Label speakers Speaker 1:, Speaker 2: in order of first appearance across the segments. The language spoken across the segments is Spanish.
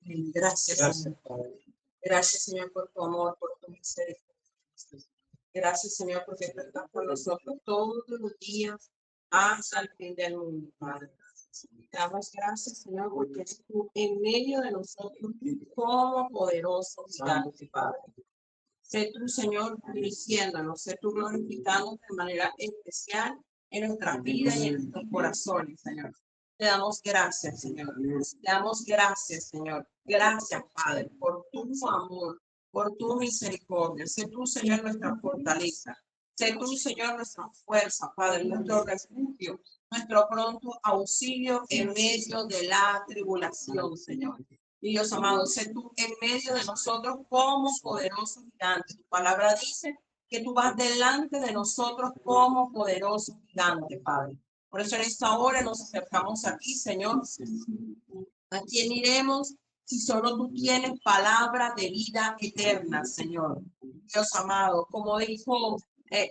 Speaker 1: Gracias, Señor. Gracias, Señor, por tu amor, por tu misericordia. Gracias, Señor, porque tú estás con nosotros todos los días hasta el fin del mundo, Padre. Te damos gracias, Señor, porque eres tú en medio de nosotros como poderoso gigante, Padre. Sé tú, Señor, dirigiéndonos, sé tú glorificándonos de manera especial en nuestras vidas y en nuestros corazones, Señor. Te damos gracias, Señor. Te damos gracias, Señor. Gracias, Padre, por tu amor, por tu misericordia. Sé tú, Señor, nuestra fortaleza. Sé tú, Señor, nuestra fuerza, Padre, nuestro refugio, nuestro pronto auxilio en medio de la tribulación, Señor. Dios amado, sé tú en medio de nosotros como poderoso gigante. Tu palabra dice que tú vas delante de nosotros como poderoso gigante, Padre. Por eso en esta hora nos acercamos a ti, Señor. ¿A quién iremos si solo tú tienes palabra de vida eterna, Señor? Dios amado, como dijo,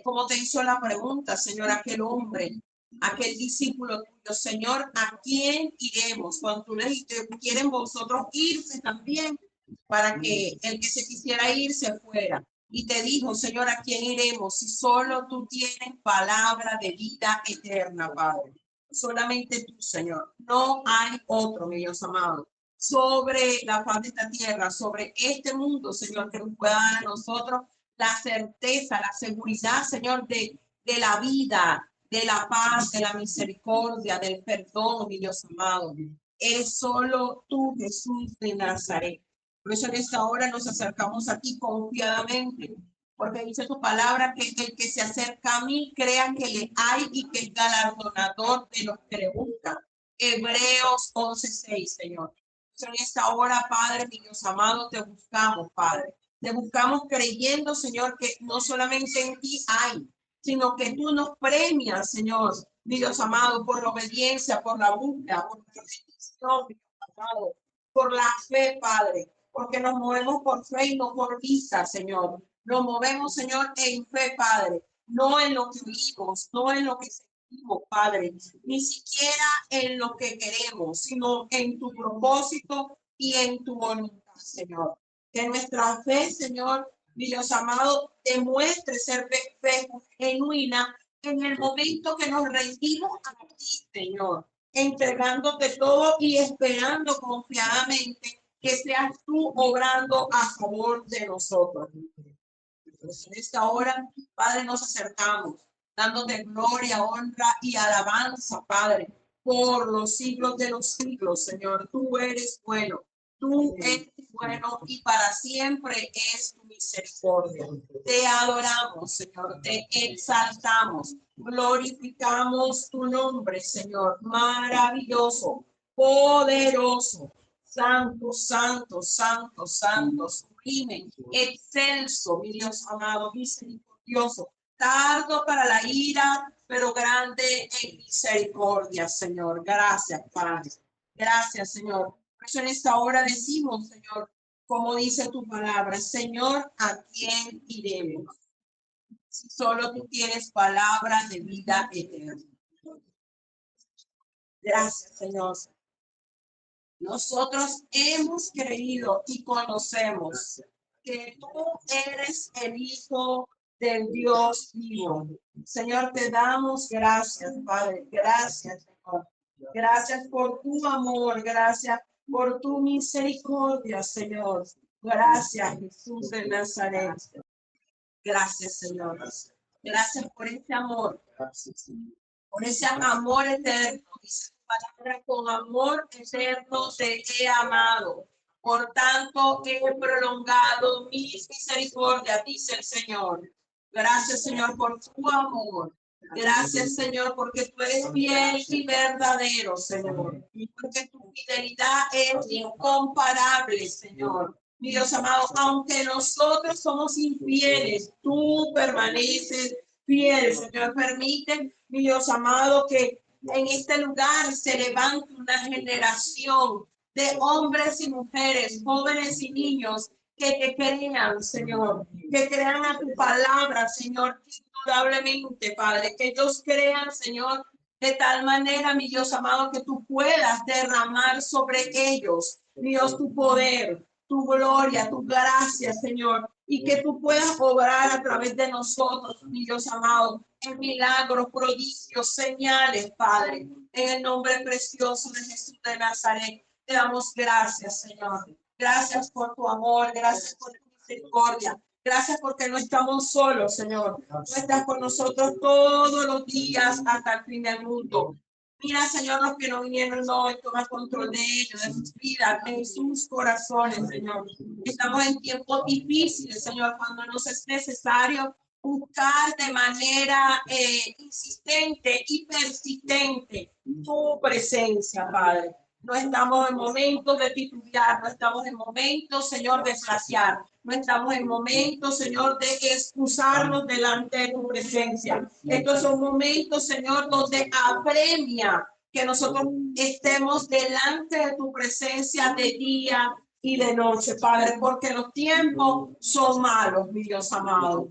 Speaker 1: como te hizo la pregunta, Señor, aquel hombre, aquel discípulo tuyo, Señor, ¿a quién iremos? Cuando tú le dijiste, ¿quieren vosotros irse también? Para que el que se quisiera ir se fuera. Y te dijo, Señor, ¿a quién iremos si solo tú tienes palabra de vida eterna, Padre? Solamente tú, Señor. No hay otro, mi Dios amado, sobre la faz de esta tierra, sobre este mundo, Señor, que nos pueda dar a nosotros la certeza, la seguridad, Señor, de la vida, de la paz, de la misericordia, del perdón, mi Dios amado. Es solo tú, Jesús de Nazaret. Por eso en esta hora nos acercamos a ti confiadamente, porque dice tu palabra que el que se acerca a mí crea que le hay y que es galardonador de los que le buscan. Hebreos 11:6, Señor. En esta hora, Padre, mi Dios amado, te buscamos, Padre. Te buscamos creyendo, Señor, que no solamente en ti hay, sino que tú nos premias, Señor, mi Dios amado, por la obediencia, por la búsqueda, por la rendición, mi Dios amado, por la fe, Padre, porque nos movemos por fe y no por vista, Señor. Nos movemos, Señor, en fe, Padre, no en lo que vivimos, no en lo que sentimos, Padre, ni siquiera en lo que queremos, sino en tu propósito y en tu voluntad, Señor. Que nuestra fe, Señor, mi Dios amado, demuestre ser fe genuina en el momento que nos rendimos a ti, Señor, entregándote todo y esperando confiadamente que seas tú obrando a favor de nosotros. Entonces, en esta hora, Padre, nos acercamos, dándote gloria, honra y alabanza, Padre, por los siglos de los siglos, Señor. Tú eres bueno, tú eres bueno y para siempre es tu misericordia. Te adoramos, Señor, te exaltamos, glorificamos tu nombre, Señor, maravilloso, poderoso. Santo, santo, santo, santo, sublime, excelso, mi Dios amado, misericordioso, tardo para la ira, pero grande en misericordia, Señor. Gracias, Padre. Gracias, Señor. Por eso en esta hora decimos, Señor, como dice tu palabra, Señor, ¿a quién iremos? Si solo tú tienes palabra de vida eterna. Gracias, Señor. Nosotros hemos creído y conocemos que tú eres el Hijo del Dios vivo. Señor, te damos gracias, Padre. Gracias, Señor. Gracias por tu amor. Gracias por tu misericordia, Señor. Gracias, Jesús de Nazaret. Gracias, Señor. Gracias por este amor. Por ese amor eterno. Dice tu palabra, con amor eterno te he amado. Por tanto, he prolongado mis misericordias, dice el Señor. Gracias, Señor, por tu amor. Gracias, Señor, porque tú eres fiel y verdadero, Señor. Y porque tu fidelidad es incomparable, Señor. Mi Dios amado, aunque nosotros somos infieles, tú permaneces fiel, Señor. Permite, mi Dios amado, que en este lugar se levante una generación de hombres y mujeres, jóvenes y niños que te crean, Señor, que crean a tu palabra, Señor, indudablemente, Padre, que ellos crean, Señor, de tal manera, mi Dios amado, que tú puedas derramar sobre ellos mi Dios, tu poder, tu gloria, tu gracia, Señor, y que tú puedas obrar a través de nosotros, mi Dios amado, en milagros, prodigios, señales, Padre, en el nombre precioso de Jesús de Nazaret. Te damos gracias, Señor. Gracias por tu amor, gracias por tu misericordia. Gracias porque no estamos solos, Señor. Tú estás con nosotros todos los días hasta el fin del mundo. Mira, Señor, los que no vinieron hoy, toma control de ellos, de sus vidas, de sus corazones, Señor. Estamos en tiempos difíciles, Señor, cuando nos es necesario buscar de manera insistente y persistente tu presencia, Padre. No estamos en momentos de titubear, no estamos en momentos, Señor, de flaquear. No estamos en momentos, Señor, de excusarnos delante de tu presencia. Estos son momentos, Señor, donde apremia que nosotros estemos delante de tu presencia de día y de noche, Padre, porque los tiempos son malos, mi Dios amado.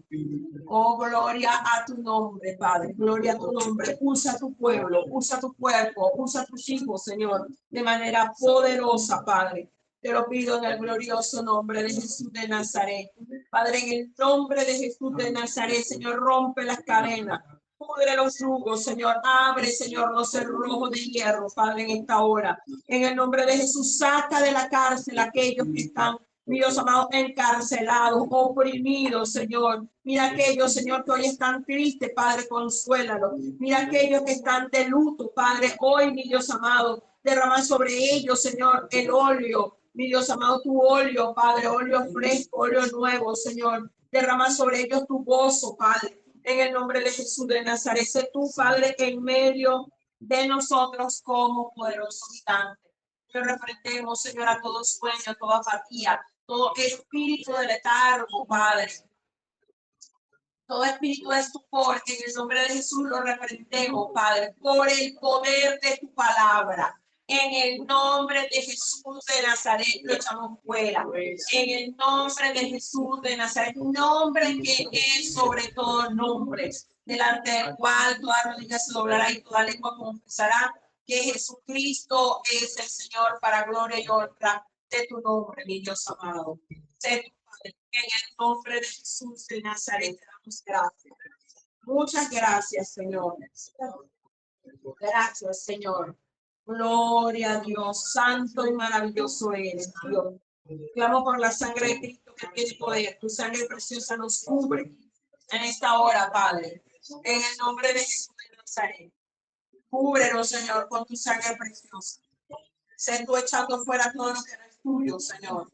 Speaker 1: Oh, gloria a tu nombre, Padre, gloria a tu nombre. Usa tu pueblo, usa tu cuerpo, usa tus hijos, Señor, de manera poderosa, Padre. Te lo pido en el glorioso nombre de Jesús de Nazaret. Padre, en el nombre de Jesús de Nazaret, Señor, rompe las cadenas. Pudre los yugos, Señor. Abre, Señor, los cerrojos de hierro, Padre, en esta hora. En el nombre de Jesús, saca de la cárcel a aquellos que están, mi Dios amado, encarcelados, oprimidos, Señor. Mira aquellos, Señor, que hoy están tristes, Padre, consuélalo. Mira aquellos que están de luto, Padre, hoy, mi Dios amado, derrama sobre ellos, Señor, el óleo. Mi Dios amado, tu óleo, Padre, óleo fresco, óleo nuevo, Señor. Derrama sobre ellos tu gozo, Padre. En el nombre de Jesús de Nazaret, sé tú, Padre, en medio de nosotros como poderoso gigante. Que reprendemos, Señor, a todo sueño, toda apatía, todo espíritu de letargo, Padre. Todo espíritu de estupor, en el nombre de Jesús lo reprendemos, Padre, por el poder de tu palabra. En el nombre de Jesús de Nazaret lo echamos fuera. En el nombre de Jesús de Nazaret, nombre que es sobre todo nombres, delante del cual toda rodilla se doblará y toda lengua confesará que Jesucristo es el Señor, para gloria y honra de tu nombre, mi Dios amado. Sé tu Padre, en el nombre de Jesús de Nazaret te damos gracias. Muchas gracias, Señor. Gracias, Señor. Gloria a Dios, santo y maravilloso eres, Dios. Clamo por la sangre de Cristo que tiene poder. Tu sangre preciosa nos cubre en esta hora, Padre. En el nombre de Jesús de Nazaret. Cúbrenos, Señor, con tu sangre preciosa. Sé tú echando fuera todo lo que no es tuyo, Señor.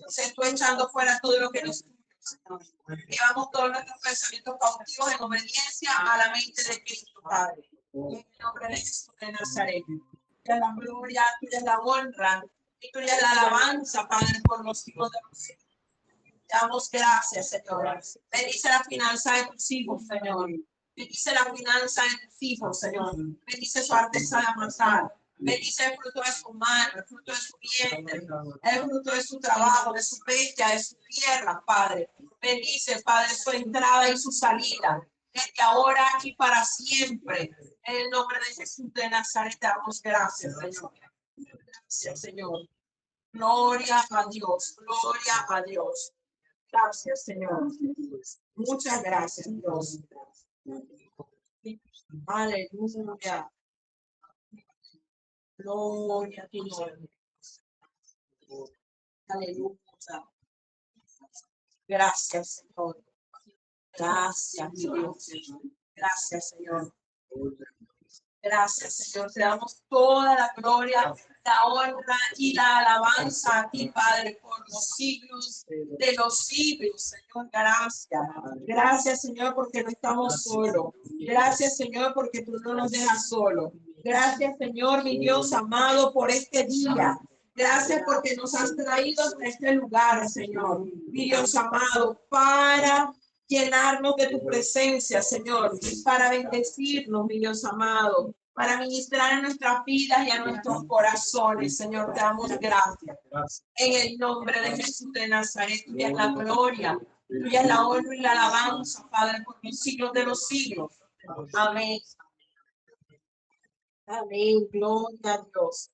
Speaker 1: Sé tú echando fuera todo lo que no es tuyo, Señor. Llevamos todos nuestros pensamientos cautivos en obediencia a la mente de Cristo, Padre. En el nombre de Jesús de Nazaret. Tuya la gloria, tuya es la honra, y tuya es la alabanza, Padre, por los hijos de los hijos. Te damos gracias, Señor. Bendice la finanza de tus hijos, Señor. Bendice la finanza de tus hijos, Señor. Bendice su artesa de amasar. Bendice el fruto de su mano, el fruto de su vientre, el fruto de su trabajo, de su bestia, de su tierra, Padre. Bendice, Padre, su entrada y su salida, desde ahora y para siempre. En el nombre de Jesús de Nazaret te damos gracias, Señor. Gracias, Señor. Gloria a Dios, gloria a Dios. Gracias, Señor. Muchas gracias, Dios. Aleluya. Gloria a ti, Señor. Aleluya. Gracias, Señor. Gracias, mi Dios. Gracias, Señor. Gracias, Señor. Te damos toda la gloria, la honra y la alabanza a ti, Padre, por los siglos de los siglos, Señor. Gracias. Gracias, Señor, porque no estamos solos. Gracias, Señor, porque tú no nos dejas solos. Gracias, Señor, mi Dios amado, por este día. Gracias porque nos has traído a este lugar, Señor. Mi Dios amado, para llenarnos de tu presencia, Señor, para bendecirnos, mi Dios amado, para ministrar en nuestras vidas y a nuestros corazones, Señor, te damos gracias. En el nombre de Jesús de Nazaret, tuya es la gloria, tuya es la honra y la alabanza, Padre, por los siglos de los siglos. Amén. Amén. Gloria a Dios.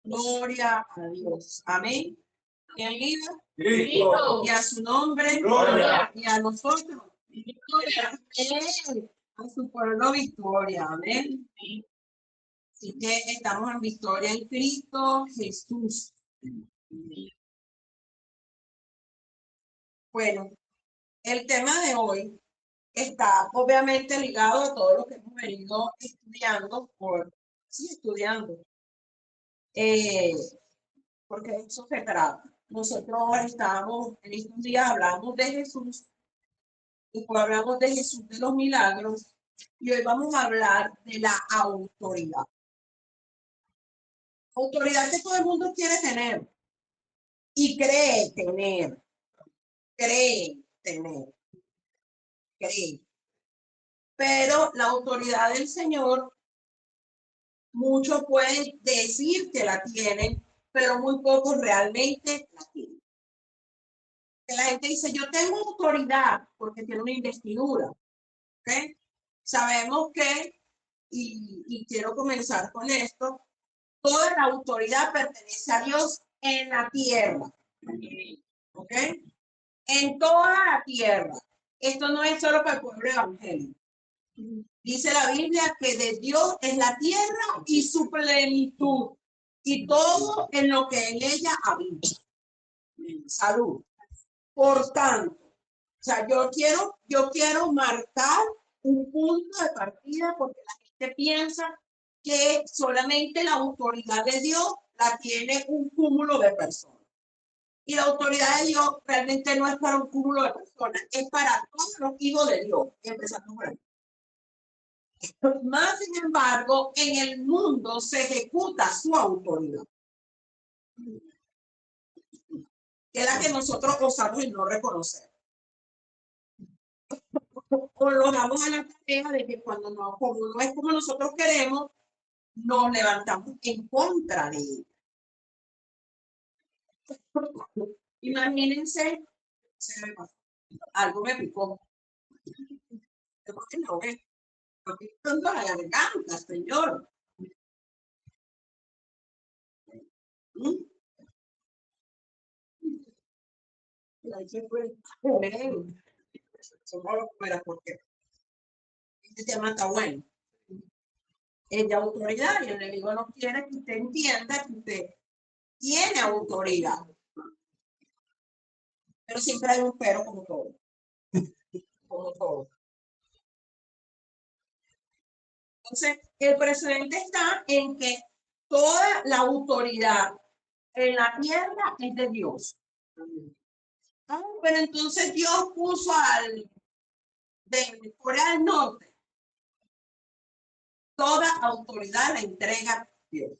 Speaker 1: Gloria a Dios. Amén. ¿Quién vive?
Speaker 2: Cristo.
Speaker 1: Y a su nombre.
Speaker 2: Gloria.
Speaker 1: Y a nosotros. Victoria. Amén. A su pueblo victoria. Amén. Así que estamos en victoria en Cristo Jesús. Bueno, el tema de hoy está obviamente ligado a todo lo que hemos venido estudiando porque de eso se trata. Nosotros estábamos en estos días, hablamos de Jesús, y pues hablamos de Jesús de los milagros, y hoy vamos a hablar de la autoridad. Autoridad que todo el mundo quiere tener y cree tener. Pero la autoridad del Señor, muchos pueden decir que la tienen, pero muy pocos realmente la tienen. Que la gente dice, yo tengo autoridad porque tiene una investidura. ¿Okay? Sabemos que, y quiero comenzar con esto, toda la autoridad pertenece a Dios en la tierra. ¿Ok? En toda la tierra. Esto no es solo para el pueblo evangélico. Dice la Biblia que de Dios es la tierra y su plenitud, y todo en lo que en ella habita. Salud. Por tanto, o sea, yo quiero marcar un punto de partida porque la gente piensa que solamente la autoridad de Dios la tiene un cúmulo de personas. Y la autoridad de Dios realmente no es para un cúmulo de personas, es para todos los hijos de Dios, empezando por ahí. Más sin embargo, en el mundo se ejecuta su autoridad, que es la que nosotros osamos y no reconocer. O lo damos a la tarea de que cuando no, como no es como nosotros queremos, nos levantamos en contra de ella. Imagínense, algo me picó. No, me picando la garganta, señor. Porque este tema está bueno. Es de autoridad y el enemigo no quiere que usted entienda que usted tiene autoridad. Pero siempre hay un pero como todo. Como todo. Entonces, el precedente está en que toda la autoridad en la tierra es de Dios. Pero entonces Dios puso de Corea del Norte. Toda autoridad la entrega a Dios.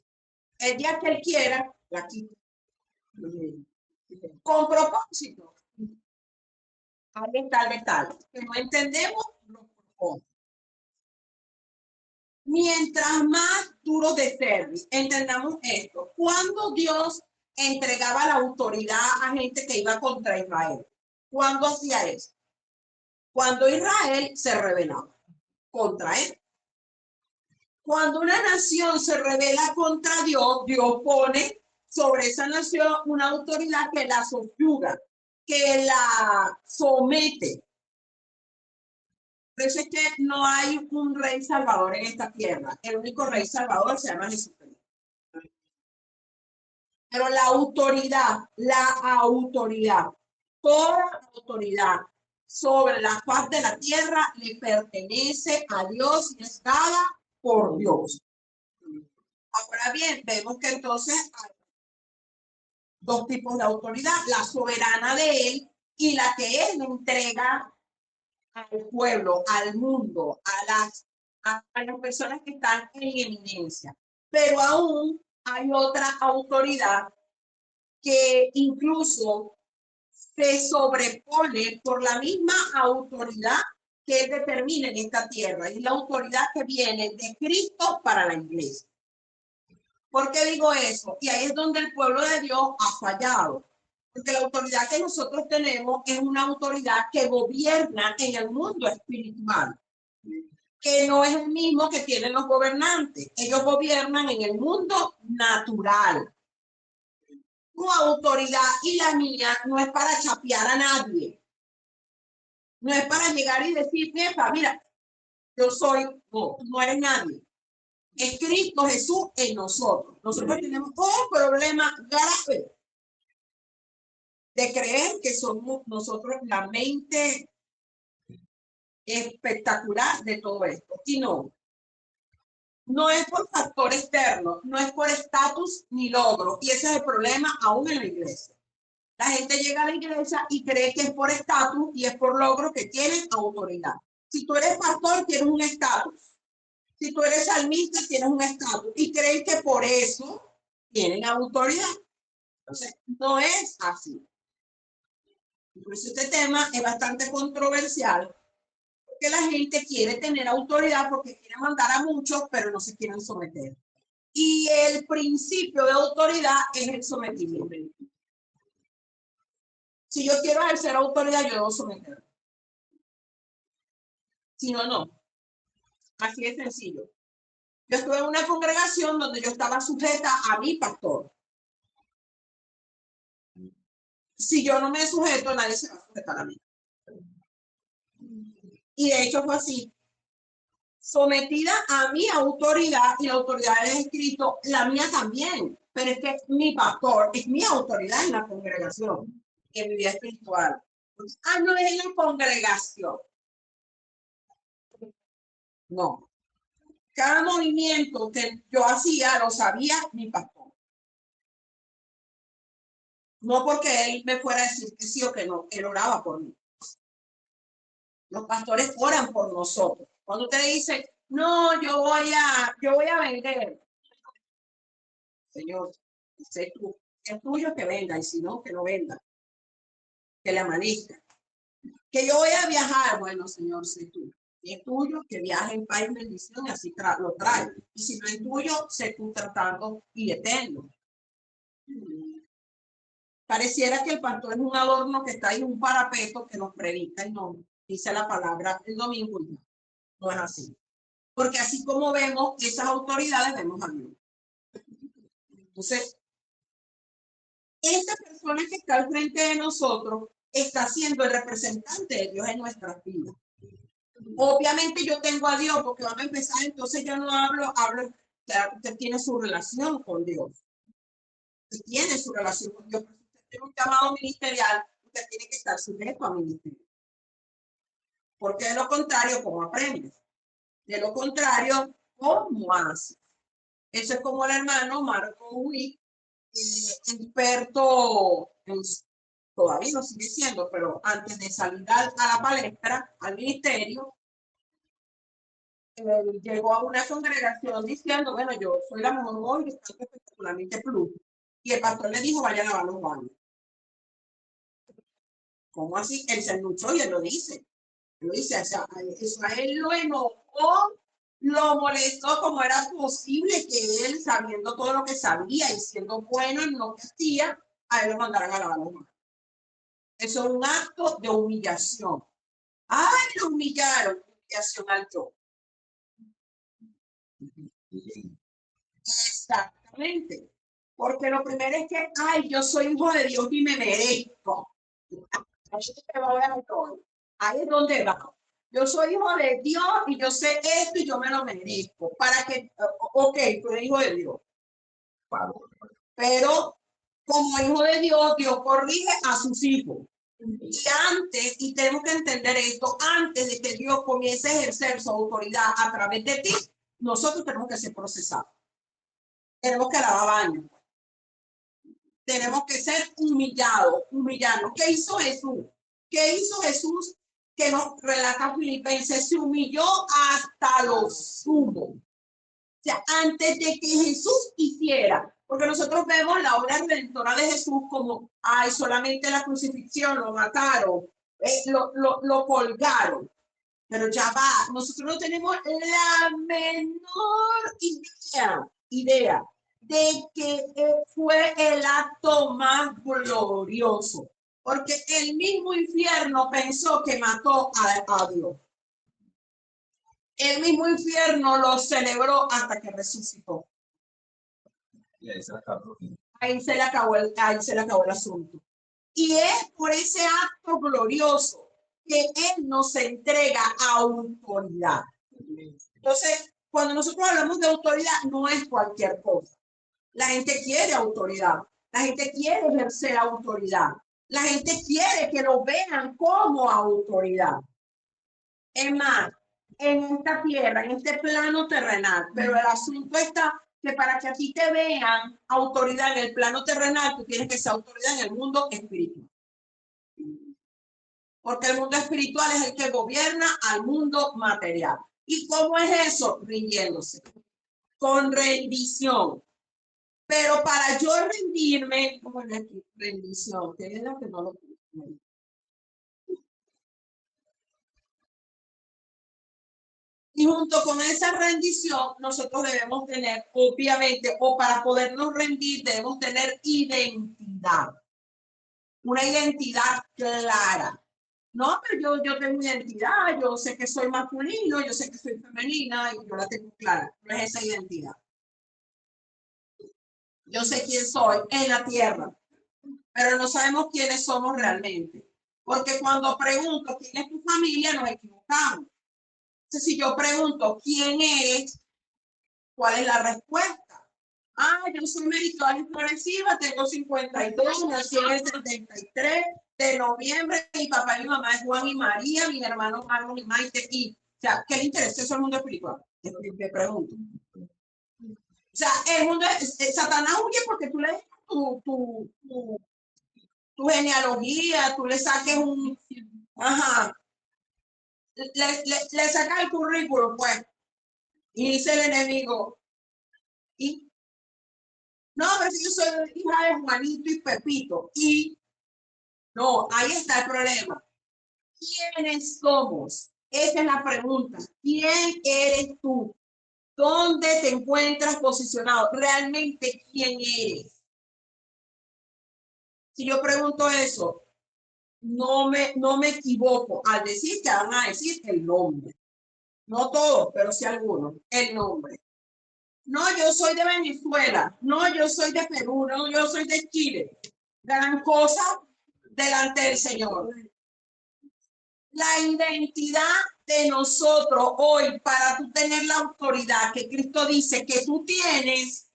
Speaker 1: El día que él quiera, la quita. Con propósito. Ahí está el detalle. Que no entendemos los propósitos. Mientras más duro de servir, entendamos esto. Cuando Dios entregaba la autoridad a gente que iba contra Israel, ¿cuándo hacía eso? Cuando Israel se rebelaba contra él. Cuando una nación se rebela contra Dios, Dios pone sobre esa nación una autoridad que la subyuga, que la somete. Por eso es que no hay un rey salvador en esta tierra. El único rey salvador se llama Jesucristo. Pero la autoridad, toda autoridad sobre la faz de la tierra le pertenece a Dios y es dada por Dios. Ahora bien, vemos que entonces hay dos tipos de autoridad, la soberana de él y la que él entrega al pueblo, al mundo, a las personas que están en eminencia. Pero aún hay otra autoridad que incluso se sobrepone por la misma autoridad que él determina en esta tierra, y la autoridad que viene de Cristo para la iglesia. ¿Por qué digo eso? Y ahí es donde el pueblo de Dios ha fallado. Porque la autoridad que nosotros tenemos es una autoridad que gobierna en el mundo espiritual, que no es el mismo que tienen los gobernantes. Ellos gobiernan en el mundo natural, Tu autoridad y la mía no es para chapear a nadie. No es para llegar y decir, mira, yo soy, no, no eres nadie. Es Cristo Jesús en nosotros. Nosotros tenemos un problema grave de creer que somos nosotros la mente espectacular de todo esto. Y no es por factor externo, no es por estatus ni logro. Y ese es el problema aún en la iglesia. La gente llega a la iglesia y cree que es por estatus y es por logro que tienen autoridad. Si tú eres pastor, tienes un estatus. Si tú eres salmista, tienes un estatus. Y creen que por eso tienen autoridad. Entonces, no es así. Por eso este tema es bastante controversial, porque la gente quiere tener autoridad porque quiere mandar a muchos, pero no se quieren someter. Y el principio de autoridad es el sometimiento. Si yo quiero ejercer autoridad, yo debo someter. Si no, no. Así es sencillo. Yo estuve en una congregación donde yo estaba sujeta a mi pastor. Si yo no me sujeto, nadie se va a sujetar a mí. Y de hecho fue así. Sometida a mi autoridad, y la autoridad es Cristo, la mía también. Pero es que mi pastor es mi autoridad en la congregación, en mi vida espiritual. No es en la congregación. No. Cada movimiento que yo hacía lo sabía mi pastor. No porque él me fuera a decir que sí o que no, él oraba por mí. Los pastores oran por nosotros. Cuando usted dice, no, yo voy a vender. Señor, sé tú, es tuyo que venda, y si no, que no venda. Que le amanezca. Que yo voy a viajar, bueno, Señor, sé tú. Y es tuyo que viaje en paz y bendición, y así lo trae. Y si no es tuyo, sé tú tratando y deténlo. Pareciera que el pastor es un adorno que está ahí, un parapeto que nos predica y no dice la palabra el domingo. No es así. Porque así como vemos esas autoridades, vemos a Dios. Entonces, esta persona que está al frente de nosotros está siendo el representante de Dios en nuestras vidas. Obviamente yo tengo a Dios porque vamos a empezar, entonces yo no hablo, usted tiene su relación con Dios. Usted tiene su relación con Dios. Pero si usted tiene un llamado ministerial, usted tiene que estar sujeto a ministerio. Porque de lo contrario, ¿cómo aprendes? De lo contrario, ¿cómo haces? Eso es como el hermano Marco Witt, experto, todavía lo sigue siendo, pero antes de salir a la palestra, al ministerio, llegó a una congregación diciendo, bueno, yo soy la mejor voz y estoy espectacularmente plus. Y el pastor le dijo, vaya a lavar los baños. ¿Cómo así? Él se luchó y él lo dice. Lo dice, o sea, eso a él lo enojó, lo molestó, como era posible que él, sabiendo todo lo que sabía y siendo bueno en lo que hacía, a él lo mandaran a lavar los baños. Eso es un acto de humillación. ¡Ay, lo humillaron! Humillación al yo. Exactamente. Porque lo primero es que, ay, yo soy hijo de Dios y me merezco. Ahí es donde va. Yo soy hijo de Dios y yo sé esto y yo me lo merezco. Para que, ok, tú eres hijo de Dios. Pero como hijo de Dios, Dios corrige a sus hijos. Y tenemos que entender esto, antes de que Dios comience a ejercer su autoridad a través de ti, nosotros tenemos que ser procesados. Tenemos que lavar baños. Tenemos que ser humillados. ¿Qué hizo Jesús? ¿Qué hizo Jesús? Que nos relata Filipenses, se humilló hasta lo sumo. O sea, antes de que Jesús hiciera, porque nosotros vemos la obra redentora de Jesús como, ay, solamente la crucifixión, lo mataron, lo colgaron. Pero ya va, nosotros no tenemos la menor idea de que fue el acto más glorioso, porque el mismo infierno pensó que mató a Dios. El mismo infierno lo celebró hasta que resucitó. ahí se le acabó el asunto. Y es por ese acto glorioso que Él nos entrega autoridad. Entonces, cuando nosotros hablamos de autoridad, no es cualquier cosa. La gente quiere autoridad. La gente quiere ejercer autoridad. La gente quiere que lo vean como autoridad. Es más, en esta tierra, en este plano terrenal, pero el asunto está que para que aquí te vean autoridad en el plano terrenal, tú tienes que ser autoridad en el mundo espiritual. Porque el mundo espiritual es el que gobierna al mundo material. ¿Y cómo es eso? Rindiéndose, con rendición. Pero para yo rendirme, ¿cómo es aquí? Rendición, que es lo que no lo puse. Y junto con esa rendición, nosotros debemos tener, obviamente, o para podernos rendir, debemos tener identidad. Una identidad clara. No, pero yo tengo identidad, yo sé que soy masculino, yo sé que soy femenina y yo la tengo clara. No es esa identidad. Yo sé quién soy en la tierra, pero no sabemos quiénes somos realmente. Porque cuando pregunto quién es tu familia, nos equivocamos. Entonces, si yo pregunto quién eres, ¿cuál es la respuesta? Ah, yo soy Meritoria Floresiva, tengo 52, nací en el 73 de noviembre, mi papá y mi mamá es Juan y María, mis hermanos Marlon y Maite, y, o sea, ¿qué le interesa eso al mundo espiritual? Me pregunto. O sea, el mundo, Satanás huye porque tú le das tu genealogía, tú le saques un, ajá, le sacas el currículum, pues, y dice el enemigo, y no, pero si yo soy hija de Juanito y Pepito, y no, ahí está el problema. ¿Quiénes somos? Esa es la pregunta. ¿Quién eres tú? ¿Dónde te encuentras posicionado? ¿Realmente quién eres? Si yo pregunto eso, no me equivoco al decir que van a decir el nombre. No todos, pero sí algunos. El nombre. No, yo soy de Venezuela. No, yo soy de Perú. No, yo soy de Chile. Gran cosa delante del Señor. La identidad de nosotros hoy para tú tener la autoridad que Cristo dice que tú tienes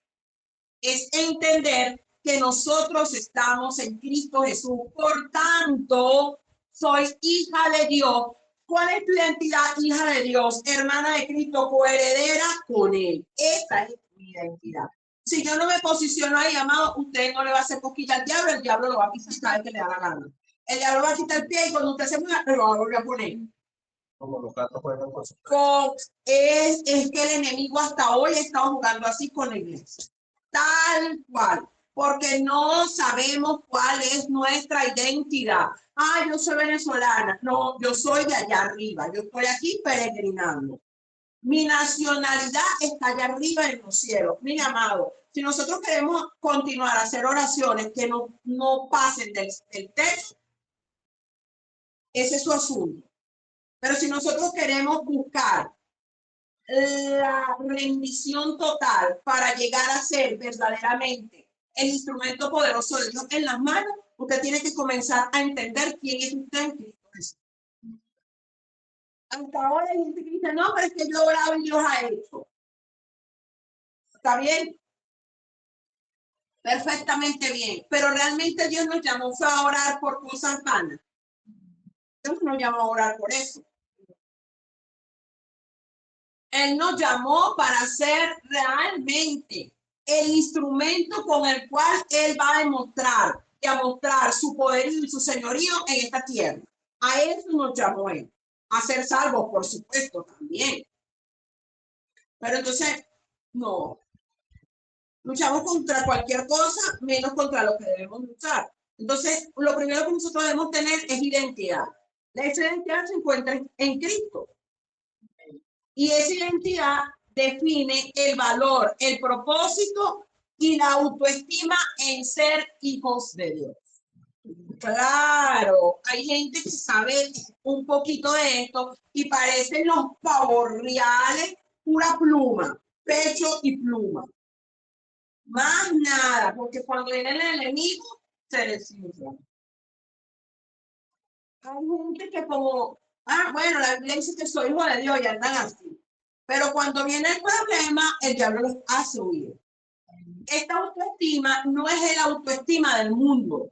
Speaker 1: es entender que nosotros estamos en Cristo Jesús. Por tanto, soy hija de Dios. ¿Cuál es tu identidad, hija de Dios? Hermana de Cristo, coheredera con Él. Esa es mi identidad. Si yo no me posiciono ahí, amado, usted no le va a hacer cosquilla al diablo, el diablo lo va a pisar cada vez que le da la gana. El diablo va a quitar el pie y cuando usted se mueva, lo va a volver a poner. Como los gatos juegan con es que el enemigo hasta hoy está jugando así con la iglesia. Tal cual. Porque no sabemos cuál es nuestra identidad. Ah, yo soy venezolana. No, yo soy de allá arriba. Yo estoy aquí peregrinando. Mi nacionalidad está allá arriba en los cielos. Mi amado, si nosotros queremos continuar a hacer oraciones que no pasen del texto, ese es su asunto. Pero si nosotros queremos buscar la rendición total para llegar a ser verdaderamente el instrumento poderoso de Dios en las manos, usted tiene que comenzar a entender quién es usted en Cristo Jesús. Hasta ahora hay gente que dice, no, pero es que yo oraba y Dios ha hecho. ¿Está bien? Perfectamente bien. Pero realmente Dios nos llamó a orar por cosas vanas. Dios nos llamó a orar por eso. Él nos llamó para ser realmente el instrumento con el cual Él va a demostrar y a mostrar su poder y su señorío en esta tierra. A eso nos llamó Él. A ser salvos, por supuesto, también. Pero entonces, no. Luchamos contra cualquier cosa, menos contra lo que debemos luchar. Entonces, lo primero que nosotros debemos tener es identidad. La identidad se encuentra en Cristo. Y esa identidad define el valor, el propósito y la autoestima en ser hijos de Dios. Claro, hay gente que sabe un poquito de esto y parecen los pavos reales, pura pluma, pecho y pluma. Más nada, porque cuando viene el enemigo, se desinfla. Hay gente que como, bueno, la Biblia dice que soy hijo de Dios y andan así. Pero cuando viene el problema, el diablo los hace huir. Esta autoestima no es el autoestima del mundo.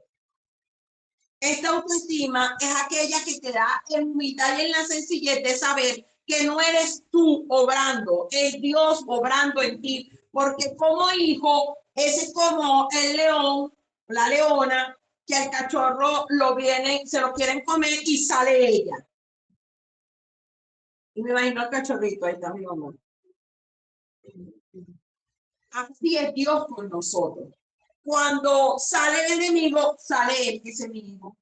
Speaker 1: Esta autoestima es aquella que te da en humildad y en la sencillez de saber que no eres tú obrando, es Dios obrando en ti. Porque como hijo, ese es como el león, la leona, que al cachorro lo vienen, se lo quieren comer y sale ella. Y me imagino al cachorrito, ahí está mi mamá. Así es Dios con nosotros. Cuando sale el enemigo, sale él, que es mi hijo.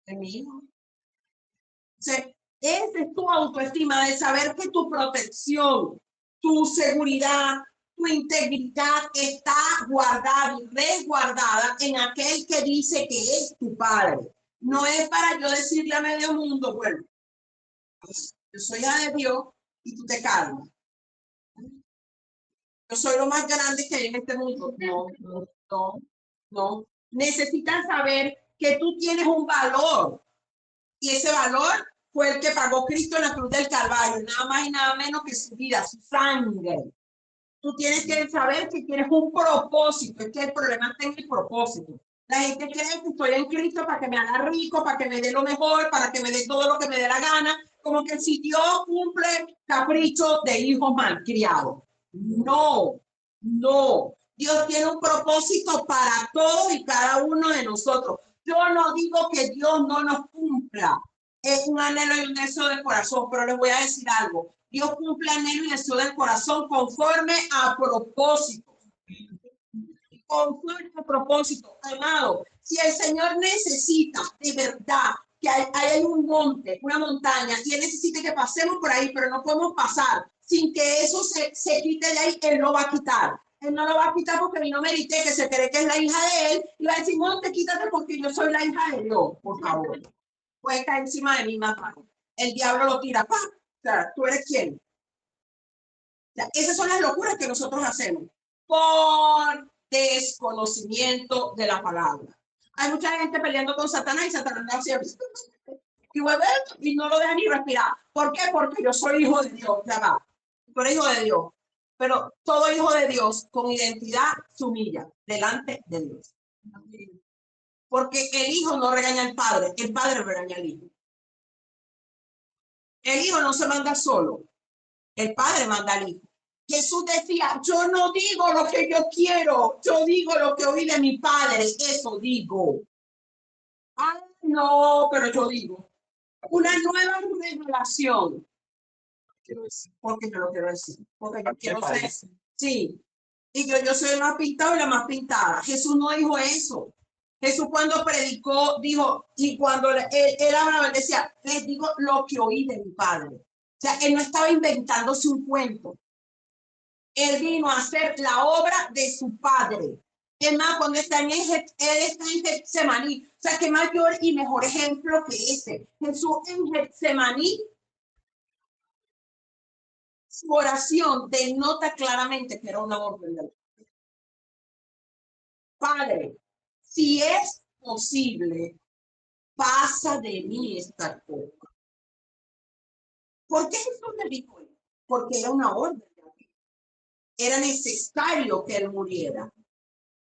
Speaker 1: Es mi hijo. Esa es tu autoestima, de saber que tu protección, tu seguridad, tu integridad está guardada y resguardada en aquel que dice que es tu padre. No es para yo decirle a medio mundo, bueno, pues, yo soy hija de Dios y tú te calmas. Yo soy lo más grande que hay en este mundo. No. Necesitas saber que tú tienes un valor y ese valor fue el que pagó Cristo en la cruz del Calvario, nada más y nada menos que su vida, su sangre. Tú tienes que saber que tienes un propósito, es que el problema está en el propósito. La gente cree que estoy en Cristo para que me haga rico, para que me dé lo mejor, para que me dé todo lo que me dé la gana, como que si Dios cumple caprichos de hijos malcriados. No. Dios tiene un propósito para todos y cada uno de nosotros. Yo no digo que Dios no nos cumpla. Es un anhelo y un deseo del corazón, pero les voy a decir algo. Dios cumple anhelo y deseo del corazón conforme a propósito. Conforme a propósito, amado. Si el Señor necesita de verdad que hay un monte, una montaña, y Él necesita que pasemos por ahí, pero no podemos pasar sin que eso se quite de ahí, Él lo va a quitar. Él no lo va a quitar porque no merité, que se cree que es la hija de Él, y va a decir, monte, quítate porque yo soy la hija de Dios, por favor. Puede caer encima de mí más mal. El diablo lo tira, ¡pam! O sea, ¿tú eres quién? O sea, esas son las locuras que nosotros hacemos por desconocimiento de la palabra. Hay mucha gente peleando con Satanás y Satanás no hace y vuelve y no lo deja ni respirar. ¿Por qué? Porque yo soy hijo de Dios. Ya va. Tú eres hijo de Dios. Pero todo hijo de Dios con identidad se humilla delante de Dios. Porque el hijo no regaña al padre, el padre regaña al hijo. El hijo no se manda solo, el padre manda al hijo. Jesús decía, yo no digo lo que yo quiero, yo digo lo que oí de mi padre, eso digo. No, pero yo digo. Una nueva revelación. Porque yo lo quiero decir. Porque yo quiero ser. Sí. Y yo soy la más pintada y la más pintada. Jesús no dijo eso. Jesús cuando predicó, dijo, y cuando él hablaba, decía, les digo lo que oí de mi padre. O sea, él no estaba inventándose un cuento. Él vino a hacer la obra de su padre. Es más, cuando está él está en Getsemaní. O sea, qué mayor y mejor ejemplo que ese. Jesús en Getsemaní, su oración denota claramente que era una orden del Padre. Si es posible, pasa de mí esta copa. ¿Por qué Jesús le dijo eso? Porque era una orden. Era necesario que él muriera.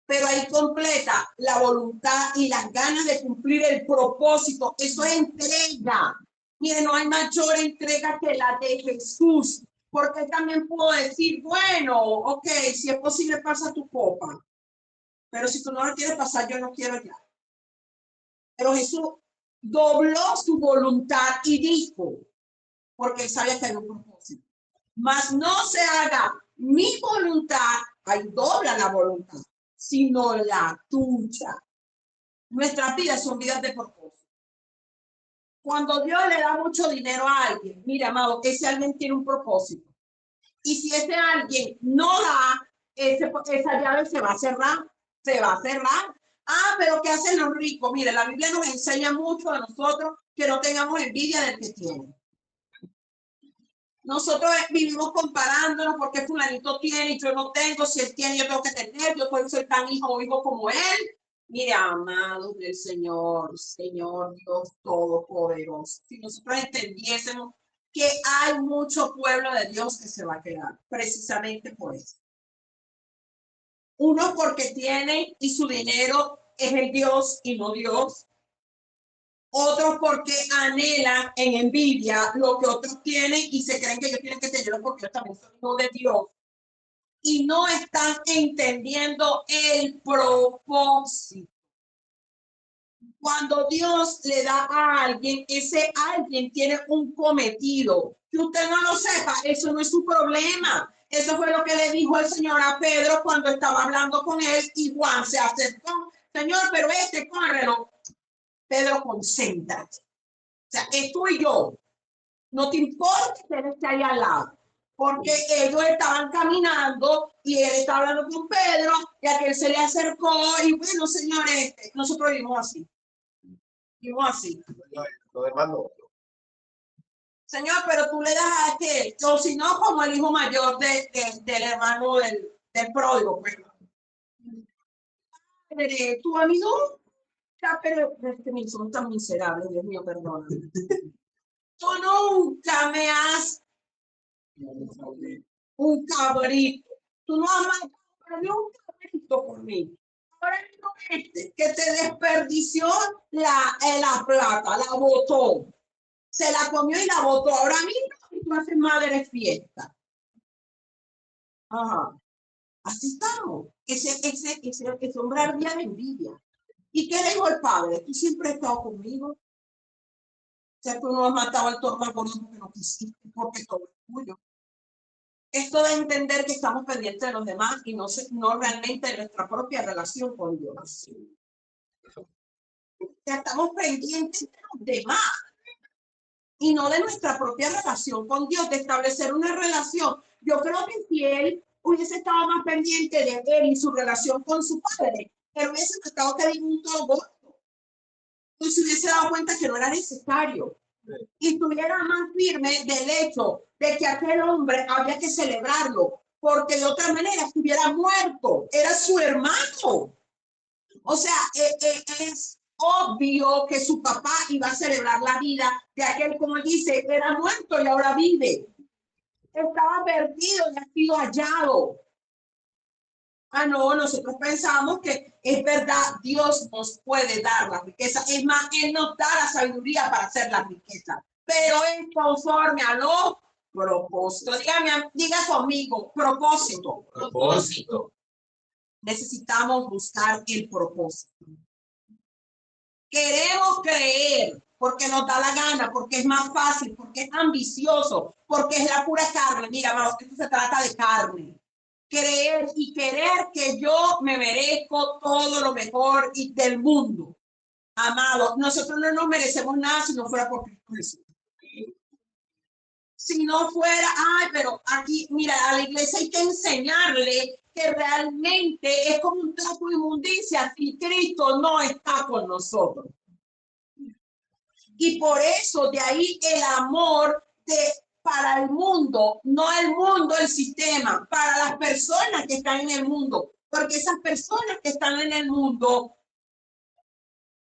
Speaker 1: Pero ahí completa la voluntad y las ganas de cumplir el propósito. Eso es entrega. Mire, no hay mayor entrega que la de Jesús. Porque también puedo decir, bueno, ok, si es posible, pasa tu copa. Pero si tú no la quieres pasar, yo no quiero ya. Pero Jesús dobló su voluntad y dijo, porque él sabía que había un propósito. Mas no se haga mi voluntad, ahí dobla la voluntad, sino la tuya. Nuestras vidas son vidas de propósito. Cuando Dios le da mucho dinero a alguien, mira, amado, ese alguien tiene un propósito. Y si ese alguien no da, esa llave se va a cerrar, se va a cerrar. Pero ¿qué hacen los ricos? Mire, la Biblia nos enseña mucho a nosotros que no tengamos envidia del que tiene. Nosotros vivimos comparándonos porque fulanito tiene y yo no tengo, si él tiene yo tengo que tener, yo puedo ser tan hijo como él. Mire, amados del Señor, Señor Dios Todopoderoso, si nosotros entendiésemos que hay mucho pueblo de Dios que se va a quedar, precisamente por eso. Uno porque tiene y su dinero es el Dios y no Dios. Otros porque anhelan en envidia lo que otros tienen y se creen que ellos tienen que tenerlo porque ellos también son hijos de Dios. Y no están entendiendo el propósito. Cuando Dios le da a alguien, ese alguien tiene un cometido. Que usted no lo sepa, eso no es su problema. Eso fue lo que le dijo el Señor a Pedro cuando estaba hablando con él y Juan se acercó. Señor, pero córrelo. Pedro, concéntrate. O sea, es tú y yo. No te importa que él esté ahí al lado. Porque ellos estaban caminando y él estaba hablando con Pedro y aquel se le acercó y bueno, señores, nosotros vivimos así. Vivimos así.
Speaker 2: Lo demás no.
Speaker 1: Señor, pero tú le das a aquel, o si no, como el hijo mayor del hermano del pródigo. Pues. Tu amigo, pero son tan miserables, Dios mío, perdona. Tú nunca me has un cabrito. Tú no has matado un cabrito por mí. Ahora no que te desperdició la plata, la botó. Se la comió y la botó. Ahora mismo tú haces madre fiesta. Ajá. Así estamos. Ese hombre ardía de envidia. ¿Y qué le dijo el padre? Tú siempre has estado conmigo. O sea, tú no has matado al toro porque no quisiste, porque todo es tuyo. Esto de entender que estamos pendientes de los demás y no realmente de nuestra propia relación con Dios. Que estamos pendientes de los demás y no de nuestra propia relación con Dios, de establecer una relación. Yo creo que si él hubiese estado más pendiente de él y su relación con su padre, él hubiese tratado que diera un todo y se hubiese dado cuenta que no era necesario. Y estuviera más firme del hecho de que aquel hombre había que celebrarlo, porque de otra manera estuviera muerto, era su hermano. O sea, es obvio que su papá iba a celebrar la vida de aquel, como dice, era muerto y ahora vive. Estaba perdido y ha sido hallado. Ah, no, nosotros pensamos que es verdad, Dios nos puede dar la riqueza. Es más, Él nos da la sabiduría para hacer la riqueza. Pero es conforme a los propósitos. Diga conmigo, propósito.
Speaker 2: Propósito.
Speaker 1: Necesitamos buscar el propósito. Queremos creer porque nos da la gana, porque es más fácil, porque es ambicioso, porque es la pura carne. Mira, vamos, esto se trata de carne. Creer y querer que yo me merezco todo lo mejor del mundo. Amado, nosotros no nos merecemos nada si no fuera por Cristo Jesús. Si no fuera, pero aquí, mira, a la iglesia hay que enseñarle que realmente es como un trapo de inmundicia si Cristo no está con nosotros. Y por eso de ahí el amor para el mundo, no el mundo, el sistema, para las personas que están en el mundo, porque esas personas que están en el mundo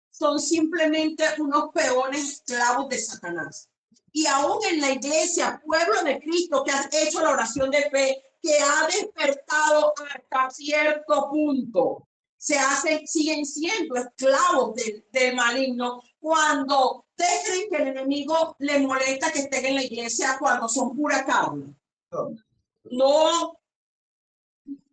Speaker 1: son simplemente unos peones esclavos de Satanás. Y aún en la iglesia, pueblo de Cristo que ha hecho la oración de fe, que ha despertado hasta cierto punto, siguen siendo esclavos del maligno. Cuando ustedes creen que el enemigo le molesta que estén en la iglesia cuando son pura carne. No.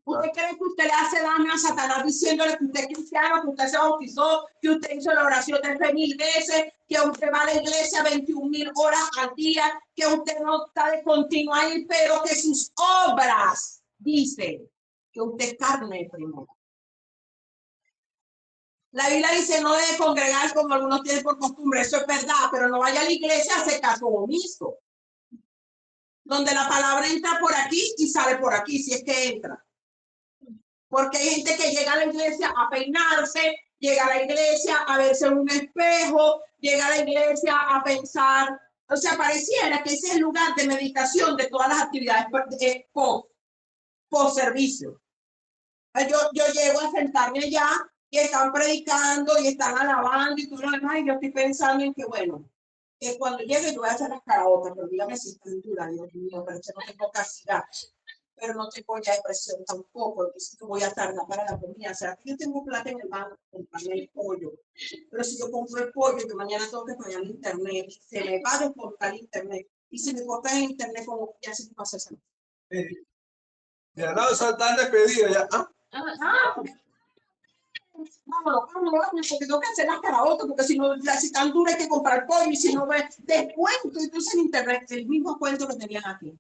Speaker 1: ¿Usted cree que usted le hace daño a Satanás diciéndole que usted es cristiano, que usted se bautizó, que usted hizo la oración 3,000 veces, que usted va a la iglesia 21,000 horas al día, que usted no está de continuo ahí, pero que sus obras dicen que usted es carne primero? La Biblia dice no debe congregar como algunos tienen por costumbre, eso es verdad, pero no vaya a la iglesia a hacer caso omiso, donde la palabra entra por aquí y sale por aquí, si es que entra. Porque hay gente que llega a la iglesia a peinarse, llega a la iglesia a verse en un espejo, llega a la iglesia a pensar O sea, pareciera que ese es el lugar de meditación de todas las actividades post servicio. Yo llego a sentarme allá y están predicando y están alabando y todo lo demás, y yo estoy pensando en que, bueno, cuando llegue yo voy a hacer las caraotas, pero dígame si está dura, Dios mío, pero yo no tengo casi pero no tengo ya depresión tampoco, entonces voy a tardar para la comida. O sea, yo tengo plata en el banco, comprarme el pollo, pero si yo compro el pollo, que mañana tengo que pagar el internet, se me va a descontar el internet, y si me cortan el internet, como ya se me pasa esa.
Speaker 2: Ya no, están despedidos ya.
Speaker 1: Vámonos, porque tengo que hacer las caraotas, porque si no, si tan dura hay que comprar pollo, y si no ve descuento, entonces en internet, el mismo cuento que tenían aquí.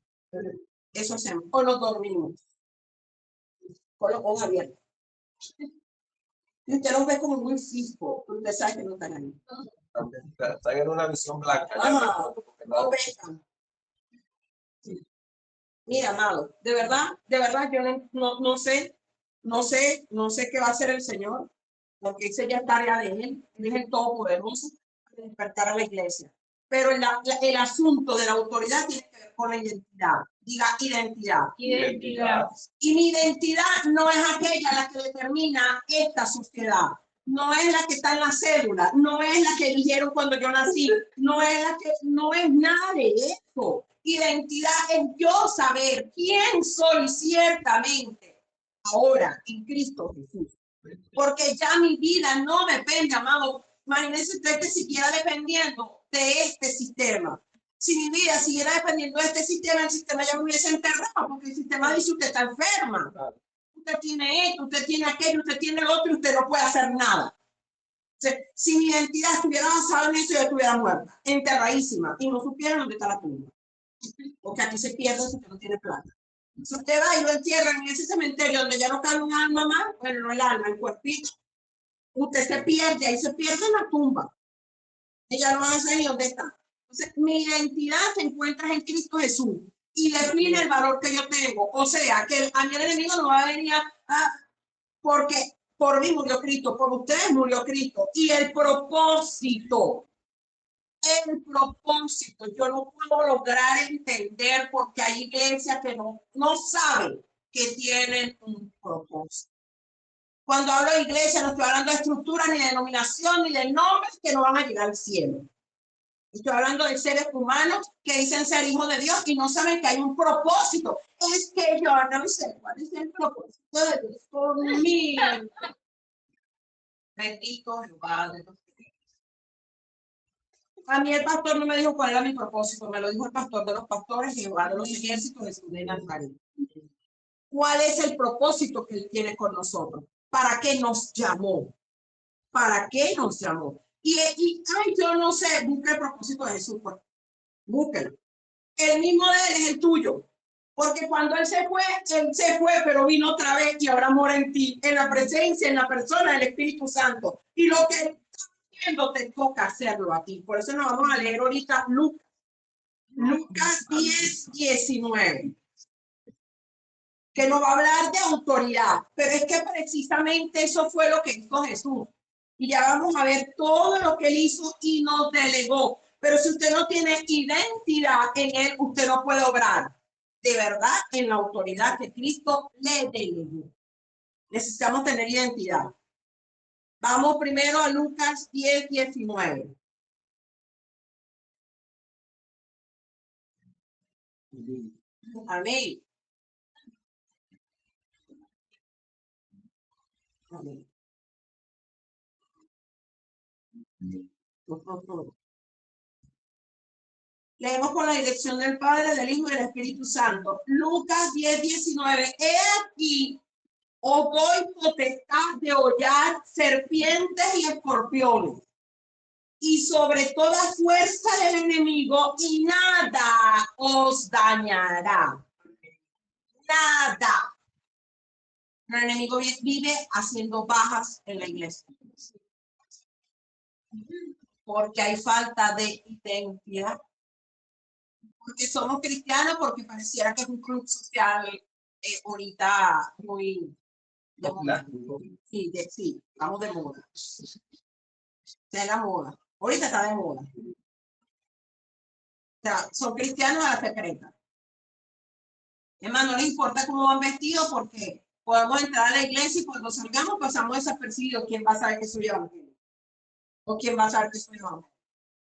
Speaker 1: Eso hacemos, o nos dormimos, con los ojos abiertos. Y usted los ve como muy fijo, usted sabe que no están ahí.
Speaker 2: Están en una visión blanca.
Speaker 1: No pecan. Mira, amado, de verdad, yo no sé qué va a hacer el Señor, porque ese ya es tarea de Él es el Todopoderoso, de despertar a la iglesia. Pero el asunto de la autoridad tiene que ver con la identidad. Diga identidad. Y mi identidad no es aquella la que determina esta sociedad. No es la que está en la cédula, no es la que eligieron cuando yo nací, no es nada de eso. Identidad es yo saber quién soy ciertamente ahora en Cristo Jesús. Porque ya mi vida no depende, amado. Imagínese usted que siquiera dependiendo de este sistema. Si mi vida siguiera dependiendo de este sistema, el sistema ya me hubiese enterrado, porque el sistema dice usted está enferma. Usted tiene esto, usted tiene aquello, usted tiene lo otro y usted no puede hacer nada. O sea, si mi identidad estuviera basada en eso, yo estuviera muerta, enterradísima, y no supiera dónde está la tumba. Porque aquí se pierde si usted no tiene plata. Si usted va y lo entierran en ese cementerio donde ya no cabe un alma más, bueno, no el alma, el cuerpito, usted se pierde, ahí se pierde en la tumba. Y ya no van a saber dónde está. Entonces, mi identidad se encuentra en Cristo Jesús y define el valor que yo tengo. O sea, que a mi enemigo no va a venir porque por mí murió Cristo, por ustedes murió Cristo. Y el propósito, yo no puedo lograr entender porque hay iglesias que no saben que tienen un propósito. Cuando hablo de iglesia no estoy hablando de estructura, ni de denominación, ni de nombres que no van a llegar al cielo. Estoy hablando de seres humanos que dicen ser hijos de Dios y no saben que hay un propósito. Es que yo no sé cuál es el propósito de Dios por mí. Bendito Jehová de los cielos. A mí el pastor no me dijo cuál era mi propósito, me lo dijo el pastor de los pastores, Jehová de los ejércitos, Jesús de Nazaret. ¿Cuál es el propósito que él tiene con nosotros? ¿Para qué nos llamó? ¿Para qué nos llamó? Yo no sé, busca el propósito de Jesús, pues. Búsquelo. El mismo de él es el tuyo. Porque cuando él se fue, pero vino otra vez y ahora mora en ti, en la presencia, en la persona del Espíritu Santo. Y lo que está haciendo te toca hacerlo a ti. Por eso nos vamos a leer ahorita Lucas 10, 19. Que nos va a hablar de autoridad, pero es que precisamente eso fue lo que hizo Jesús. Y ya vamos a ver todo lo que él hizo y nos delegó. Pero si usted no tiene identidad en él, usted no puede obrar de verdad en la autoridad que Cristo le delegó. Necesitamos tener identidad. Vamos primero a Lucas 10, 19. Amén. Amén. Leemos con la dirección del Padre, del Hijo y del Espíritu Santo. Lucas 10, 19. He aquí, os doy potestad de hollar serpientes y escorpiones, y sobre toda fuerza del enemigo, y nada os dañará. Nada. El enemigo vive haciendo bajas en la iglesia. Porque hay falta de identidad. Porque somos cristianos, porque pareciera que es un club social ahorita muy de moda. Sí, vamos de moda. De la moda. Ahorita está de moda. sea, son cristianos a la secreta. Hermano, no le importa cómo van vestidos porque podemos entrar a la iglesia y cuando salgamos pasamos desapercibidos. ¿Quién va a saber que soy evangélico? ¿O quién va a saber que soy evangélico?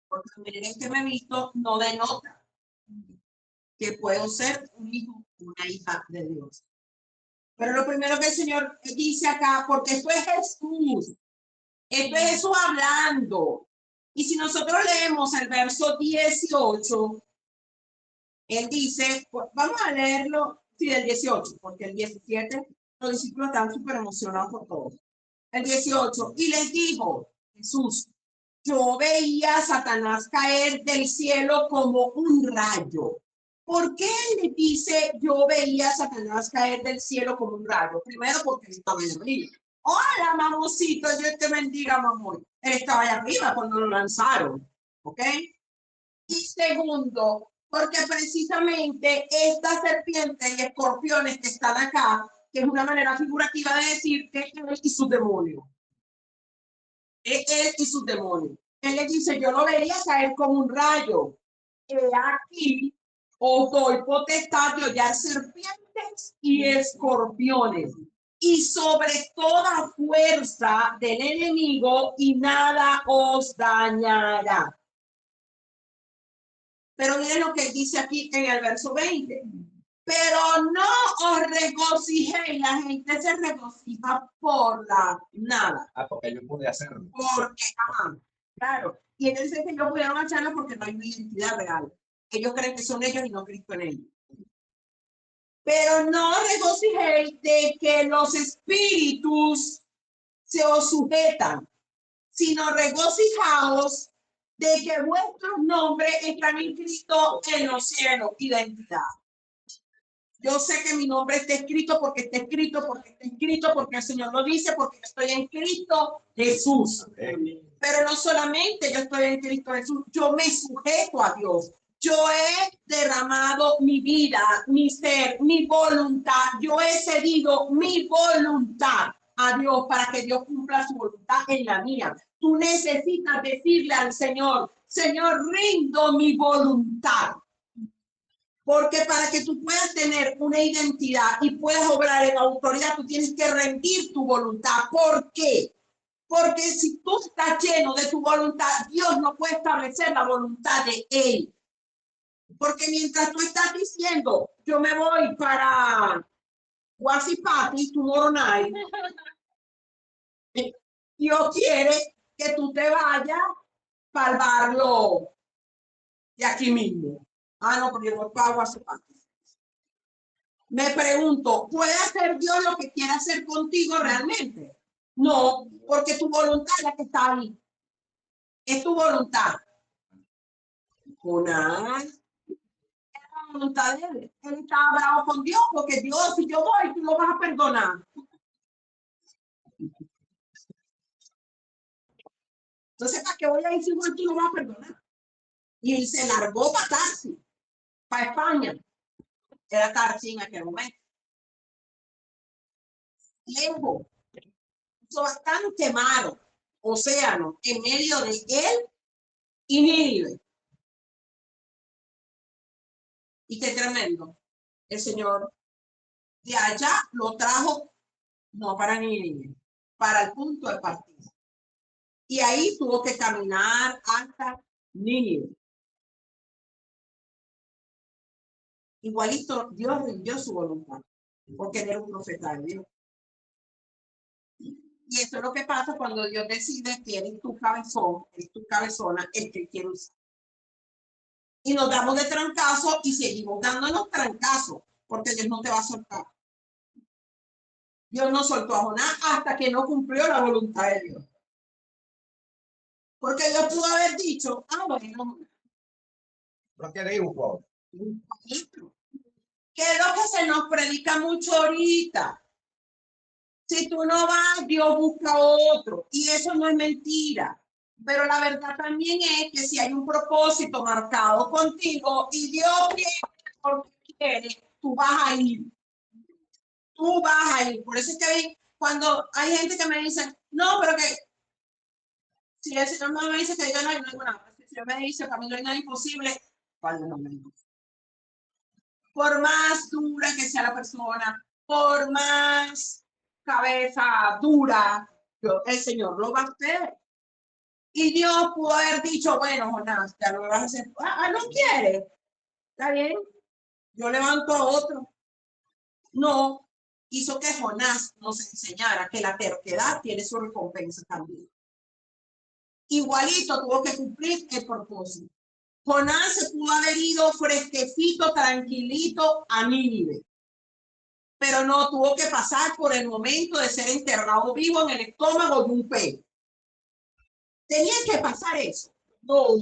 Speaker 1: Porque la manera en que me he visto no denota que puedo ser un hijo, una hija de Dios. Pero lo primero que el Señor dice acá, porque esto es Jesús, esto es Jesús hablando. Y si nosotros leemos el verso 18, él dice, pues, vamos a leerlo, sí, del 18, porque el 17, los discípulos están súper emocionados por todo. El 18, y les dijo Jesús, yo veía a Satanás caer del cielo como un rayo. ¿Por qué él le dice yo veía a Satanás caer del cielo como un rayo? Primero porque él estaba allá arriba. Hola, mamosito, Dios te bendiga, mamón. Él estaba allá arriba cuando lo lanzaron, ¿ok? Y segundo, porque precisamente estas serpientes y escorpiones que están acá, que es una manera figurativa de decir que él y sus demonios. Él y sus demonios. Él le dice, yo lo vería caer como un rayo. Aquí os doy potestad de hollar serpientes y escorpiones. Y sobre toda fuerza del enemigo y nada os dañará. Pero miren lo que dice aquí en el verso 20. Pero no os regocijéis, la gente se regocija por la nada.
Speaker 2: Porque yo pude hacerlo.
Speaker 1: Porque, claro. Y ellos dicen que no pudieron hacerlo porque no hay una identidad real. Ellos creen que son ellos y no Cristo en ellos. Pero no regocijéis de que los espíritus se os sujetan, sino regocijaos de que vuestros nombres están inscritos en los cielos. Identidad. Yo sé que mi nombre está escrito porque está escrito, porque está escrito, porque el Señor lo dice, porque estoy en Cristo Jesús. Pero no solamente yo estoy en Cristo Jesús, yo me sujeto a Dios. Yo he derramado mi vida, mi ser, mi voluntad. Yo he cedido mi voluntad a Dios para que Dios cumpla su voluntad en la mía. Tú necesitas decirle al Señor, Señor, rindo mi voluntad. Porque para que tú puedas tener una identidad y puedas obrar en autoridad, tú tienes que rendir tu voluntad. ¿Por qué? Porque si tú estás lleno de tu voluntad, Dios no puede establecer la voluntad de Él. Porque mientras tú estás diciendo, yo me voy para Guasipati, Tumoronay, Dios quiere que tú te vayas para el barrio de aquí mismo. No, porque yo voy para Guasipati. Me pregunto, ¿puede hacer Dios lo que quiere hacer contigo realmente? No, porque tu voluntad es la que está ahí. Es tu voluntad. Jonás, la voluntad de él. Él estaba bravo con Dios, porque Dios, si yo voy, tú lo vas a perdonar. Entonces, ¿para qué voy a ir si voy, tú lo vas a perdonar? Y él se largó para Tarsi, para España. Era Tarsi en aquel momento. Lejos. Hizo bastante mar, océano, en medio de él y Nínive. Y qué tremendo. El Señor de allá lo trajo, no para Nínive, para el punto de partida. Y ahí tuvo que caminar hasta Nínive. Igualito, Dios rindió su voluntad, porque él era un profeta de Dios. Y eso es lo que pasa cuando Dios decide que eres tu cabezón, eres tu cabezona, el que quiere usar. Y nos damos de trancazo y seguimos dándonos trancazos, porque Dios no te va a soltar. Dios no soltó a Jonás hasta que no cumplió la voluntad de Dios. Porque Dios pudo haber dicho, bueno,
Speaker 2: No quiere ir un poco.
Speaker 1: Que es lo que se nos predica mucho ahorita. Si tú no vas, Dios busca otro. Y eso no es mentira. Pero la verdad también es que si hay un propósito marcado contigo y Dios quiere porque quiere, tú vas a ir. Tú vas a ir. Por eso es que cuando hay gente que me dice, no, pero que si el Señor me dice que yo no hay nada, si el Señor me dice que a mí no hay nada imposible, cuando no me gusta. Por más dura que sea la persona, por más cabeza dura, el Señor lo va a hacer. Y Dios pudo haber dicho, bueno, Jonás, ya lo vas a hacer. No quiere. Está bien, yo levanto a otro. No, hizo que Jonás nos enseñara que la terquedad tiene su recompensa también. Igualito tuvo que cumplir el propósito. Jonás se pudo haber ido fresquecito, tranquilito a Nínive, pero no, tuvo que pasar por el momento de ser enterrado vivo en el estómago de un pez. Tenía que pasar eso. No,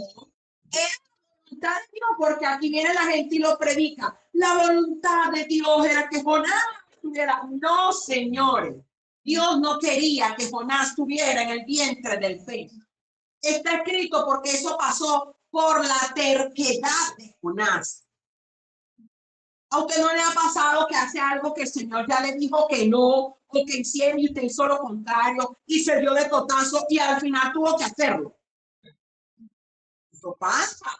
Speaker 1: era la voluntad de Dios, porque aquí viene la gente y lo predica. La voluntad de Dios era que Jonás estuviera. No, señores. Dios no quería que Jonás estuviera en el vientre del pez. Está escrito porque eso pasó por la terquedad de Jonás. A usted no le ha pasado que hace algo que el Señor ya le dijo que no, o que hiciera y usted hizo lo contrario y se dio de totazo y al final tuvo que hacerlo. Eso pasa.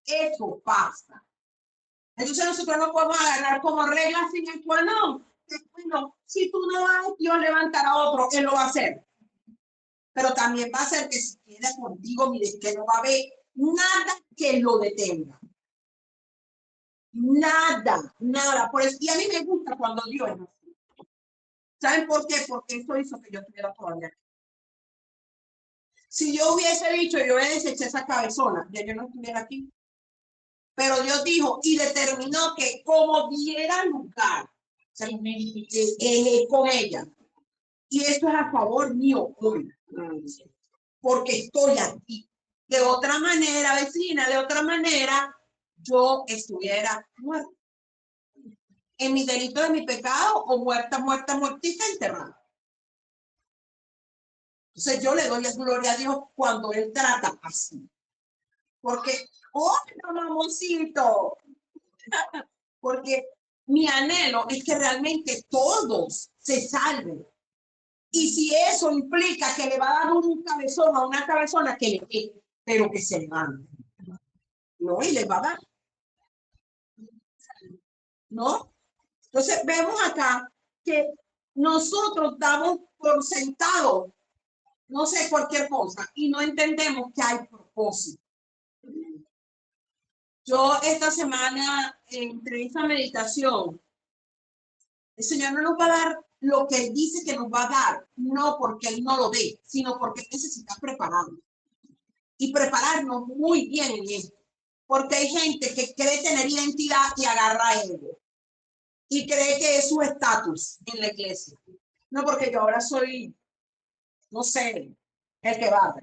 Speaker 1: Eso pasa. Entonces nosotros no podemos agarrar como regla sin el cual no. Bueno, si tú no vas, Dios levantará a otro, Él lo va a hacer. Pero también va a ser que si queda contigo, mire, que no va a haber nada que lo detenga. Nada. Por eso, y a mí me gusta cuando Dios es así. ¿Saben por qué? Porque esto hizo que yo estuviera todavía aquí. Si yo hubiese dicho, yo hubiera deshecho esa cabezona, ya yo no estuviera aquí. Pero Dios dijo y determinó que como diera lugar, con ella. Y esto es a favor mío hoy, porque estoy aquí. De otra manera, vecina, de otra manera, yo estuviera muerta. En mi delito de mi pecado, o muertita, enterrada. Entonces yo le doy la gloria a Dios cuando Él trata así. Porque, no, mamoncito. Porque mi anhelo es que realmente todos se salven. Y si eso implica que le va a dar un cabezón a una cabezona, que le quede, pero que se levante. No, y le va a dar. ¿No? Entonces vemos acá que nosotros damos por sentado, no sé, cualquier cosa, y no entendemos que hay propósito. Yo esta semana, entre esa meditación, el Señor no nos va a dar lo que Él dice que nos va a dar, no porque Él no lo dé, sino porque necesita prepararnos. Y prepararnos muy bien en esto. Porque hay gente que cree tener identidad y agarra ego. Y cree que es su estatus en la iglesia. No, porque yo ahora soy, no sé, el que va.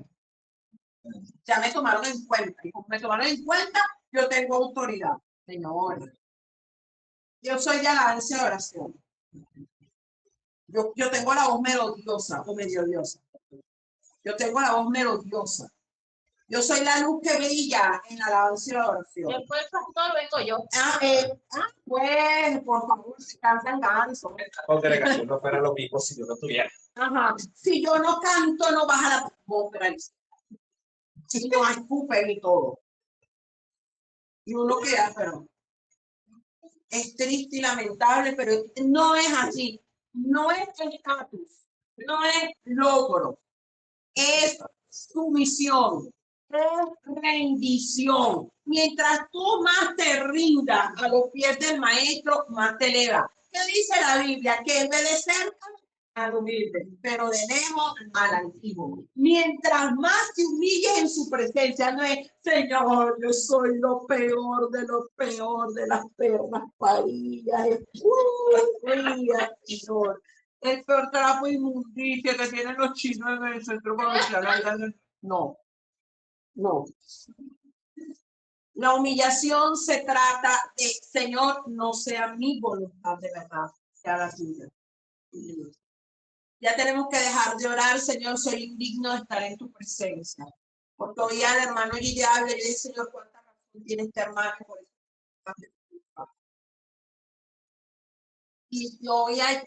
Speaker 1: Ya me tomaron en cuenta. Y como me tomaron en cuenta, yo tengo autoridad. Señor, yo soy de alabanza y oración. Yo tengo la voz melodiosa o melodiosa. Yo tengo la voz melodiosa. Yo soy la luz que brilla en la alabanza y la oración.
Speaker 3: Después pastor vengo yo.
Speaker 1: Pues, por favor, si cantan ganso.
Speaker 2: Congregación no fuera lo mismo si yo no tuviera.
Speaker 1: Ajá. Si yo no canto, no baja la atmósfera. Si no escupen y todo. Y uno queda, pero es triste y lamentable, pero no es así. No es estatus, no es logro, es sumisión, es rendición. Mientras tú más te rindas a los pies del maestro, más te eleva. ¿Qué dice la Biblia? Que ve de cerca al humilde, pero de lejos al altivo. Mientras más te humilles en su presencia, no es, Señor, yo soy lo peor de las perras paridas. Señor. El peor trapo de inmundicia que tienen los chinos en el centro comercial. No. La humillación se trata de, Señor, no sea mi voluntad de verdad, sea la tuya. Ya tenemos que dejar de orar, Señor, soy indigno de estar en tu presencia. Porque hoy al hermano Guillermo le dije, Señor, cuánta razón tiene este hermano por eso. Y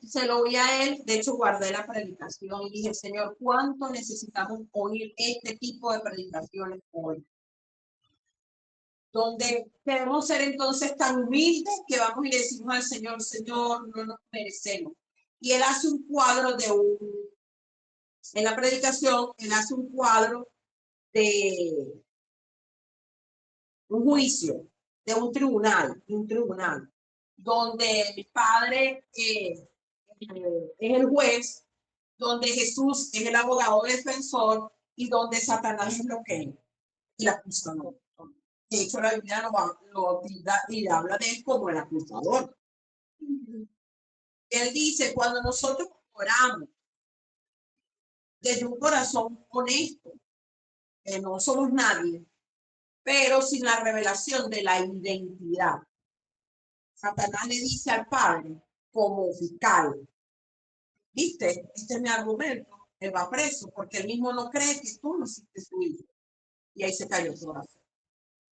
Speaker 1: se lo oí a él, de hecho guardé la predicación y dije, Señor, ¿cuánto necesitamos oír este tipo de predicaciones hoy? donde queremos ser entonces tan humildes que vamos y le decimos al Señor, Señor, no nos merecemos. Y Él hace un cuadro en la predicación, Él hace un cuadro de un juicio, de un tribunal, donde el Padre es el juez, donde Jesús es el abogado defensor y donde Satanás es lo que es el acusador. De hecho, la Biblia lo y habla de él como el acusador. Él dice, cuando nosotros oramos desde un corazón honesto, que no somos nadie, pero sin la revelación de la identidad, Satanás le dice al Padre como fiscal, ¿viste? Este es mi argumento. Él va preso porque él mismo no cree que tú no hiciste su hijo. Y ahí se cayó su oración.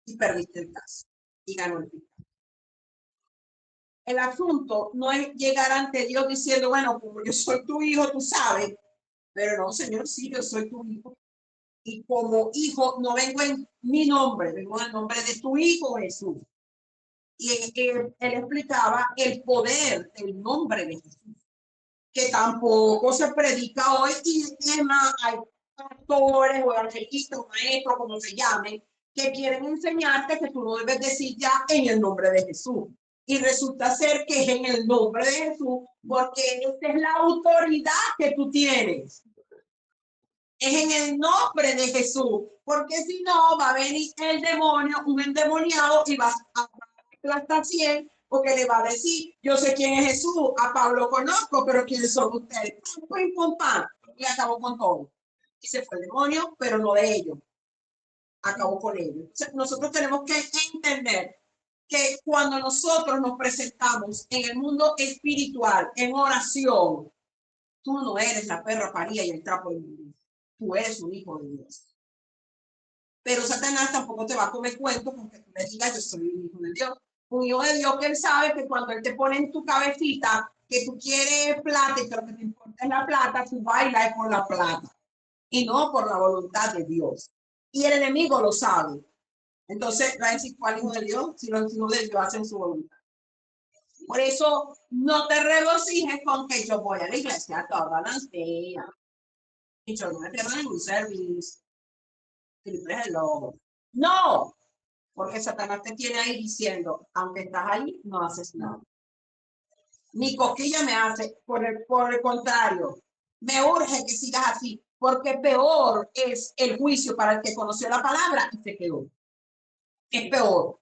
Speaker 1: Y perdiste el caso. Y ganó el fiscal. El asunto no es llegar ante Dios diciendo, bueno, como yo soy tu hijo, tú sabes. Pero no, Señor, sí, yo soy tu hijo. Y como hijo no vengo en mi nombre, vengo en el nombre de tu hijo Jesús. Y él explicaba el poder del nombre de Jesús, que tampoco se predica hoy, y es más, hay pastores o evangelistas, maestros, como se llamen, que quieren enseñarte que tú no debes decir ya en el nombre de Jesús. Y resulta ser que es en el nombre de Jesús, porque esta es la autoridad que tú tienes. Es en el nombre de Jesús, porque si no va a venir el demonio, un endemoniado, y va a aplastar 100, porque le va a decir, yo sé quién es Jesús, a Pablo conozco, pero ¿quiénes son ustedes? Pum, pum, pam, y acabó con todo. Y se fue el demonio, pero no de ellos. Acabó con ellos. Entonces, nosotros tenemos que entender que cuando nosotros nos presentamos en el mundo espiritual, en oración, tú no eres la perra parida y el trapo de Dios. Tú eres un hijo de Dios. Pero Satanás tampoco te va a comer cuento porque tú le digas, yo soy un hijo de Dios. Un hijo de Dios que él sabe que cuando él te pone en tu cabecita que tú quieres plata y que lo que te importa es la plata, tú bailas por la plata y no por la voluntad de Dios. Y el enemigo lo sabe. Entonces va a decir, ¿cuál hijo de Dios? Si los hijos de Dios hacen su voluntad. Por eso no te regocijes con que yo voy a la iglesia todas las días. Y yo no me pierdo ningún servicio. No, porque Satanás te tiene ahí diciendo, aunque estás ahí, no haces nada. Ni cosquilla me hace, por el contrario, me urge que sigas así, porque peor es el juicio para el que conoció la palabra y se quedó. Es peor.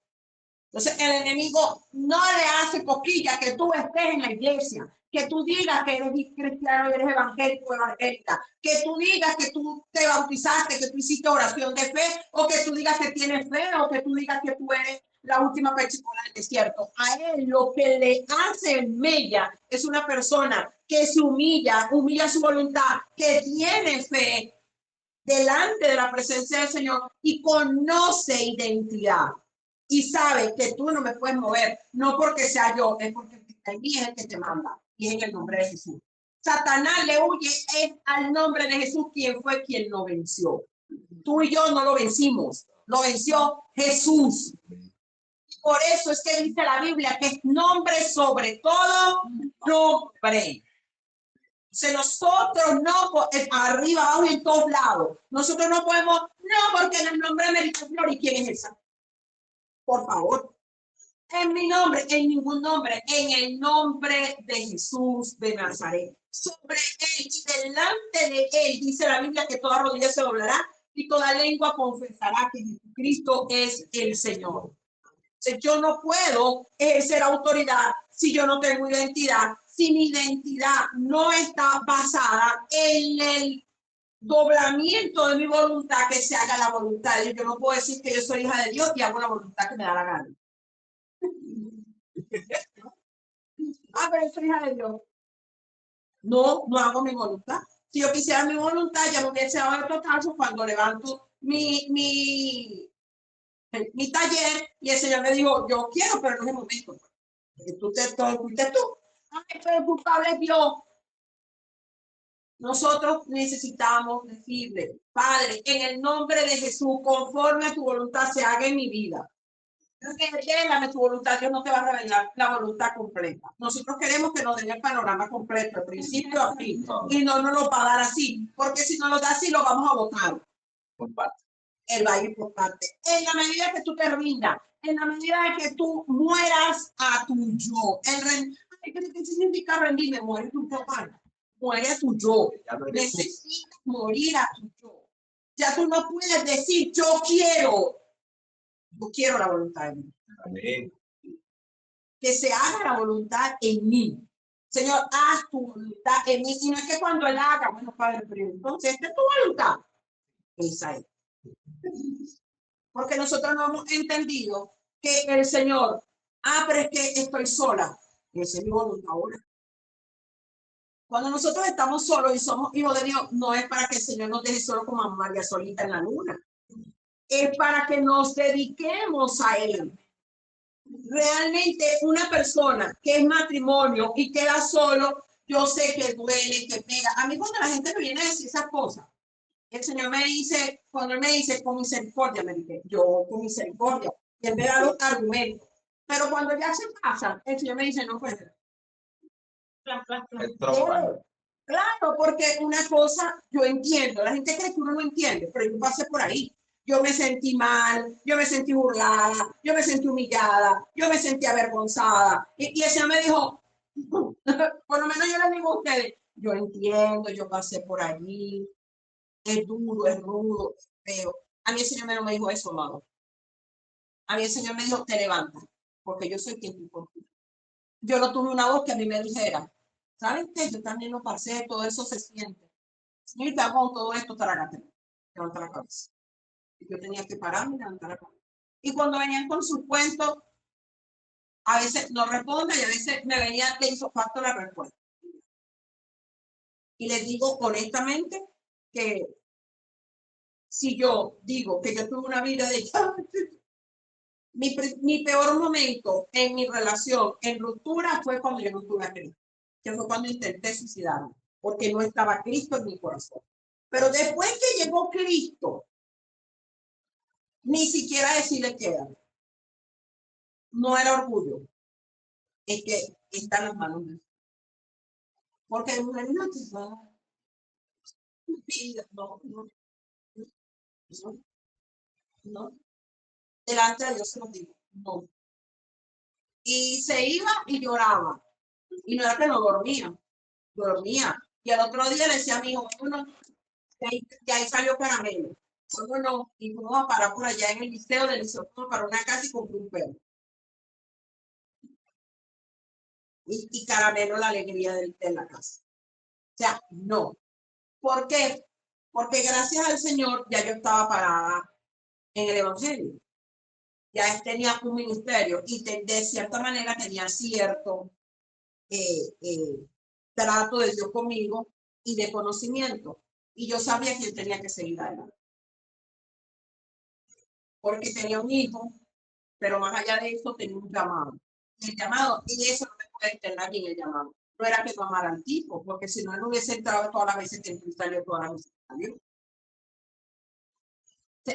Speaker 1: Entonces el enemigo no le hace cosquilla que tú estés en la iglesia, que tú digas que eres cristiano y eres evangélico, evangélica, que tú digas que tú te bautizaste, que tú hiciste oración de fe, o que tú digas que tienes fe, o que tú digas que tú eres la última persona del desierto. A él lo que le hace mella es una persona que se humilla su voluntad, que tiene fe delante de la presencia del Señor y conoce identidad. Y sabe que tú no me puedes mover, no porque sea yo, es porque el que está en mí es el que te manda, y es en el nombre de Jesús. Satanás le huye es al nombre de Jesús, quien fue quien lo venció. Tú y yo no lo vencimos, lo venció Jesús. Por eso es que dice la Biblia que es nombre sobre todo nombre. Si nosotros no, arriba, abajo y en todos lados, nosotros no podemos, no, porque en el nombre de América Flor, ¿y quién es esa? Por favor, en mi nombre, en ningún nombre, en el nombre de Jesús de Nazaret. Sobre él y delante de él, dice la Biblia, que toda rodilla se doblará y toda lengua confesará que Jesucristo es el Señor. Yo no puedo ejercer autoridad si yo no tengo identidad, si mi identidad no está basada en el doblamiento de mi voluntad, que se haga la voluntad de Dios. Yo no puedo decir que yo soy hija de Dios y hago la voluntad que me da la gana. Pero soy hija de Dios. No, no hago mi voluntad. Si yo quisiera mi voluntad, ya me hubiese dado el totazo cuando levanto mi taller y el Señor me dijo, yo quiero, pero no es el momento. Tú te fuiste tú. Ay, pero el culpable es Dios. Nosotros necesitamos decirle, Padre, en el nombre de Jesús, conforme a tu voluntad se haga en mi vida. Revélame tu voluntad. Dios no te va a revelar la voluntad completa. Nosotros queremos que nos den el panorama completo, el principio a fin, y no nos lo va a dar así, porque si no lo da así, lo vamos a votar.
Speaker 2: Por parte.
Speaker 1: Él va a ir por parte. En la medida que tú te rindas, en la medida que tú mueras a tu yo, ¿qué significa rendirme? Muere tu yo, muere a tu yo. Necesitas morir a tu yo. Ya tú no puedes decir, yo quiero la voluntad de Dios.
Speaker 2: Amén.
Speaker 1: Que se haga la voluntad en mí. Señor, haz tu voluntad en mí. Y no es que cuando Él haga, bueno, Padre, pero entonces, esta es tu voluntad. Esa es. Porque nosotros no hemos entendido que el Señor, pero es que estoy sola. Esa es mi voluntad ahora. Cuando nosotros estamos solos y somos hijos de Dios, no es para que el Señor nos deje solo como a María solita en la luna. Es para que nos dediquemos a Él. Realmente una persona que es matrimonio y queda solo, yo sé que duele, que pega. A mí cuando la gente me viene a decir esas cosas, el Señor me dice, cuando Él me dice con misericordia, me dice, yo con misericordia, y Él me da los argumentos. Pero cuando ya se pasa, el Señor me dice, no puede ser. Claro, porque una cosa yo entiendo, la gente cree que uno no entiende, pero yo pasé por ahí. Yo me sentí mal, yo me sentí burlada, yo me sentí humillada, yo me sentí avergonzada. Y el Señor me dijo, por lo menos yo les digo a ustedes, yo entiendo, yo pasé por allí, es duro, es rudo, pero a mí el Señor no me dijo eso, amado. A mí el Señor me dijo, te levantas, porque yo soy quien te importa. Yo no tuve una voz que a mí me dijera, ¿sabes qué? Yo también lo pasé, todo eso se siente. Y te hago todo esto, trágate, levanta la cabeza. Y yo tenía que pararme y levantar la cabeza. Y cuando venían con sus cuentos, a veces no responde y a veces me venía que hizo falta la respuesta. Y les digo honestamente que si yo digo que yo tuve una vida de mi peor momento en mi relación, en ruptura, fue cuando yo no tuve a Cristo, que fue cuando intenté suicidarme, porque no estaba Cristo en mi corazón. Pero después que llegó Cristo, ni siquiera decirle quédate. No era orgullo, es que está en las manos de Dios. Porque hay mujeres no, no, delante de Dios se lo digo, no. Y se iba y lloraba. Y no era que no dormía. Y al otro día le decía a mi hijo, bueno, que ahí salió caramelo. Bueno, y fuimos a parar por allá en el liceo del liceo, para una casa y compré un perro. Y caramelo la alegría de la casa. O sea, no. ¿Por qué? Porque gracias al Señor ya yo estaba parada en el Evangelio. Ya tenía un ministerio y de cierta manera tenía cierto trato de Dios conmigo y de conocimiento. Y yo sabía que él tenía que seguir adelante. Porque tenía un hijo, pero más allá de eso tenía un llamado. El llamado, y eso no me puede externar en el llamado. No era que no amara al tipo, porque si no, él no hubiese entrado todas las veces que él salió, todas las veces que salió.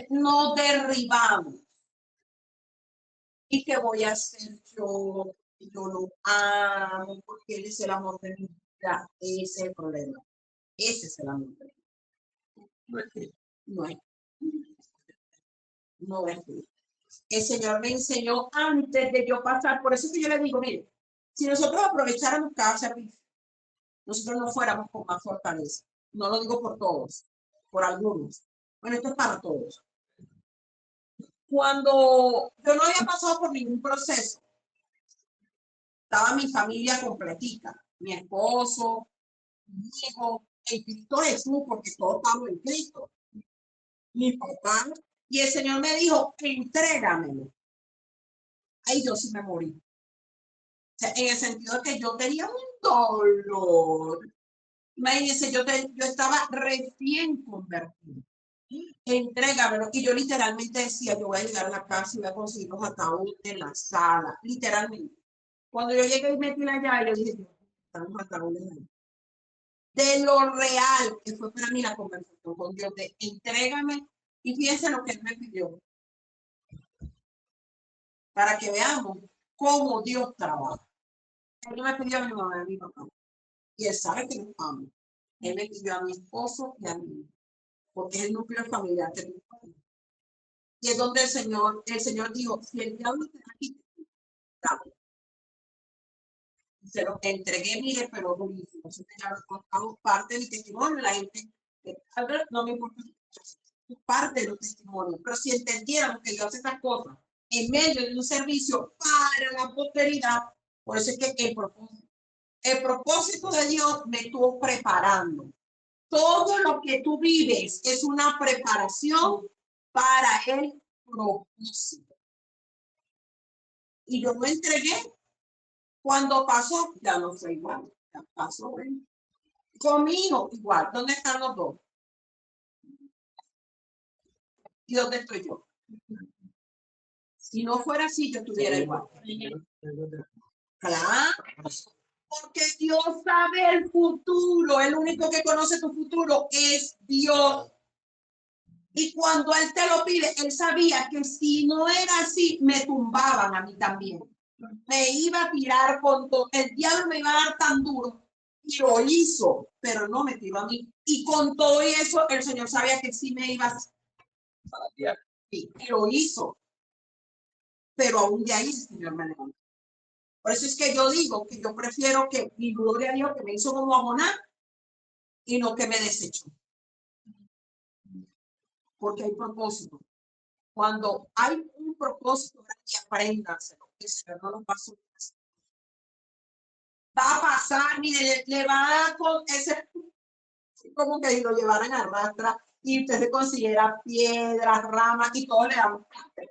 Speaker 1: No derribamos. ¿Y qué voy a hacer yo? Yo lo amo porque él es el amor de mi vida. Ese es el problema. Ese es el amor de mi vida. No es que, no es, no es que. El Señor me enseñó antes de yo pasar. Por eso que yo le digo, mire, si nosotros aprovecháramos cada servicio, nosotros no fuéramos con más fortaleza. No lo digo por todos, por algunos. Bueno, esto es para todos. Cuando yo no había pasado por ningún proceso, estaba mi familia completita, mi esposo, mi hijo, en Cristo Jesús, porque todos estamos en Cristo, mi papá, y el Señor me dijo, entrégamelo. Ahí yo sí me morí. O sea, en el sentido de que yo tenía un dolor. Imagínense, yo estaba recién convertido. Entrégamelo. Y yo literalmente decía, yo voy a llegar a la casa y voy a conseguir los ataúdes en la sala, literalmente. Cuando yo llegué y metí la llave, yo dije, están los ataúdes ahí. De lo real que fue para mí la conversación con Dios, de entrégame, y fíjense lo que él me pidió. para que veamos cómo Dios trabaja. Él no me pidió a mi mamá y a mi papá. Y él sabe que nos amo. Él me pidió a mi esposo y a mí, porque es el núcleo familiar de mi padre. Y es donde el Señor dijo, si el diablo te da aquí, dame. Se lo entregué, mire, pero durísimo. Ya lo contamos parte del testimonio, la gente, no me importa, parte de los testimonios, pero si entendiéramos que Dios hace estas cosas en medio de un servicio para la posteridad, por eso es que el propósito de Dios me estuvo preparando. Todo lo que tú vives es una preparación para el propósito. Y yo lo entregué. Cuando pasó, ya no fue igual. Ya pasó. Conmigo, igual. ¿Dónde están los dos? ¿Y dónde estoy yo? Si no fuera así, yo estuviera igual. Claro. Porque Dios sabe el futuro. El único que conoce tu futuro es Dios. Y cuando Él te lo pide, Él sabía que si no era así, me tumbaban a mí también. Me iba a tirar con todo. El diablo me iba a dar tan duro. Y lo hizo, pero no me tiró a mí. Y con todo eso, el Señor sabía que sí me iba a tirar. Y lo hizo. Pero aún de ahí el Señor me levantó. Por eso es que yo digo que yo prefiero que mi gloria a Dios que me hizo como abonar y no que me desechó. Porque hay propósito. Cuando hay un propósito, apréndanselo. Que el Señor no lo pasó. Va a pasar, mire, le va a dar con ese, como que lo llevaran a rastra y usted se considera piedras, ramas y todo le da un cáncer.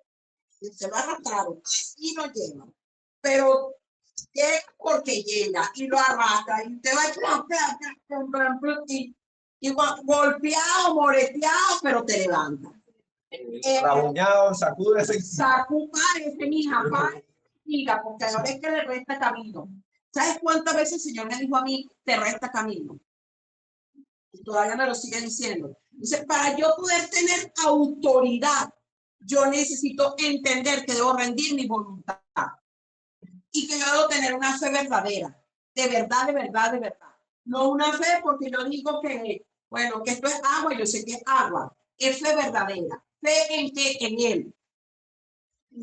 Speaker 1: Y usted lo arrastraron, así lo llevan. Pero llega porque llega y lo arrastra y usted va y golpeado, moreteado, pero te levanta.
Speaker 2: Rabuñado, sacúdese.
Speaker 1: Parece, mija, diga, porque ahora es que le resta camino. ¿Sabes cuántas veces el Señor me dijo a mí, te resta camino? Y todavía me lo sigue diciendo. Dice, para yo poder tener autoridad, yo necesito entender que debo rendir mi voluntad y que yo debo tener una fe verdadera, de verdad, de verdad, de verdad. No una fe porque yo digo que, bueno, que esto es agua y yo sé que es agua. Es fe verdadera. Fe en que en Él.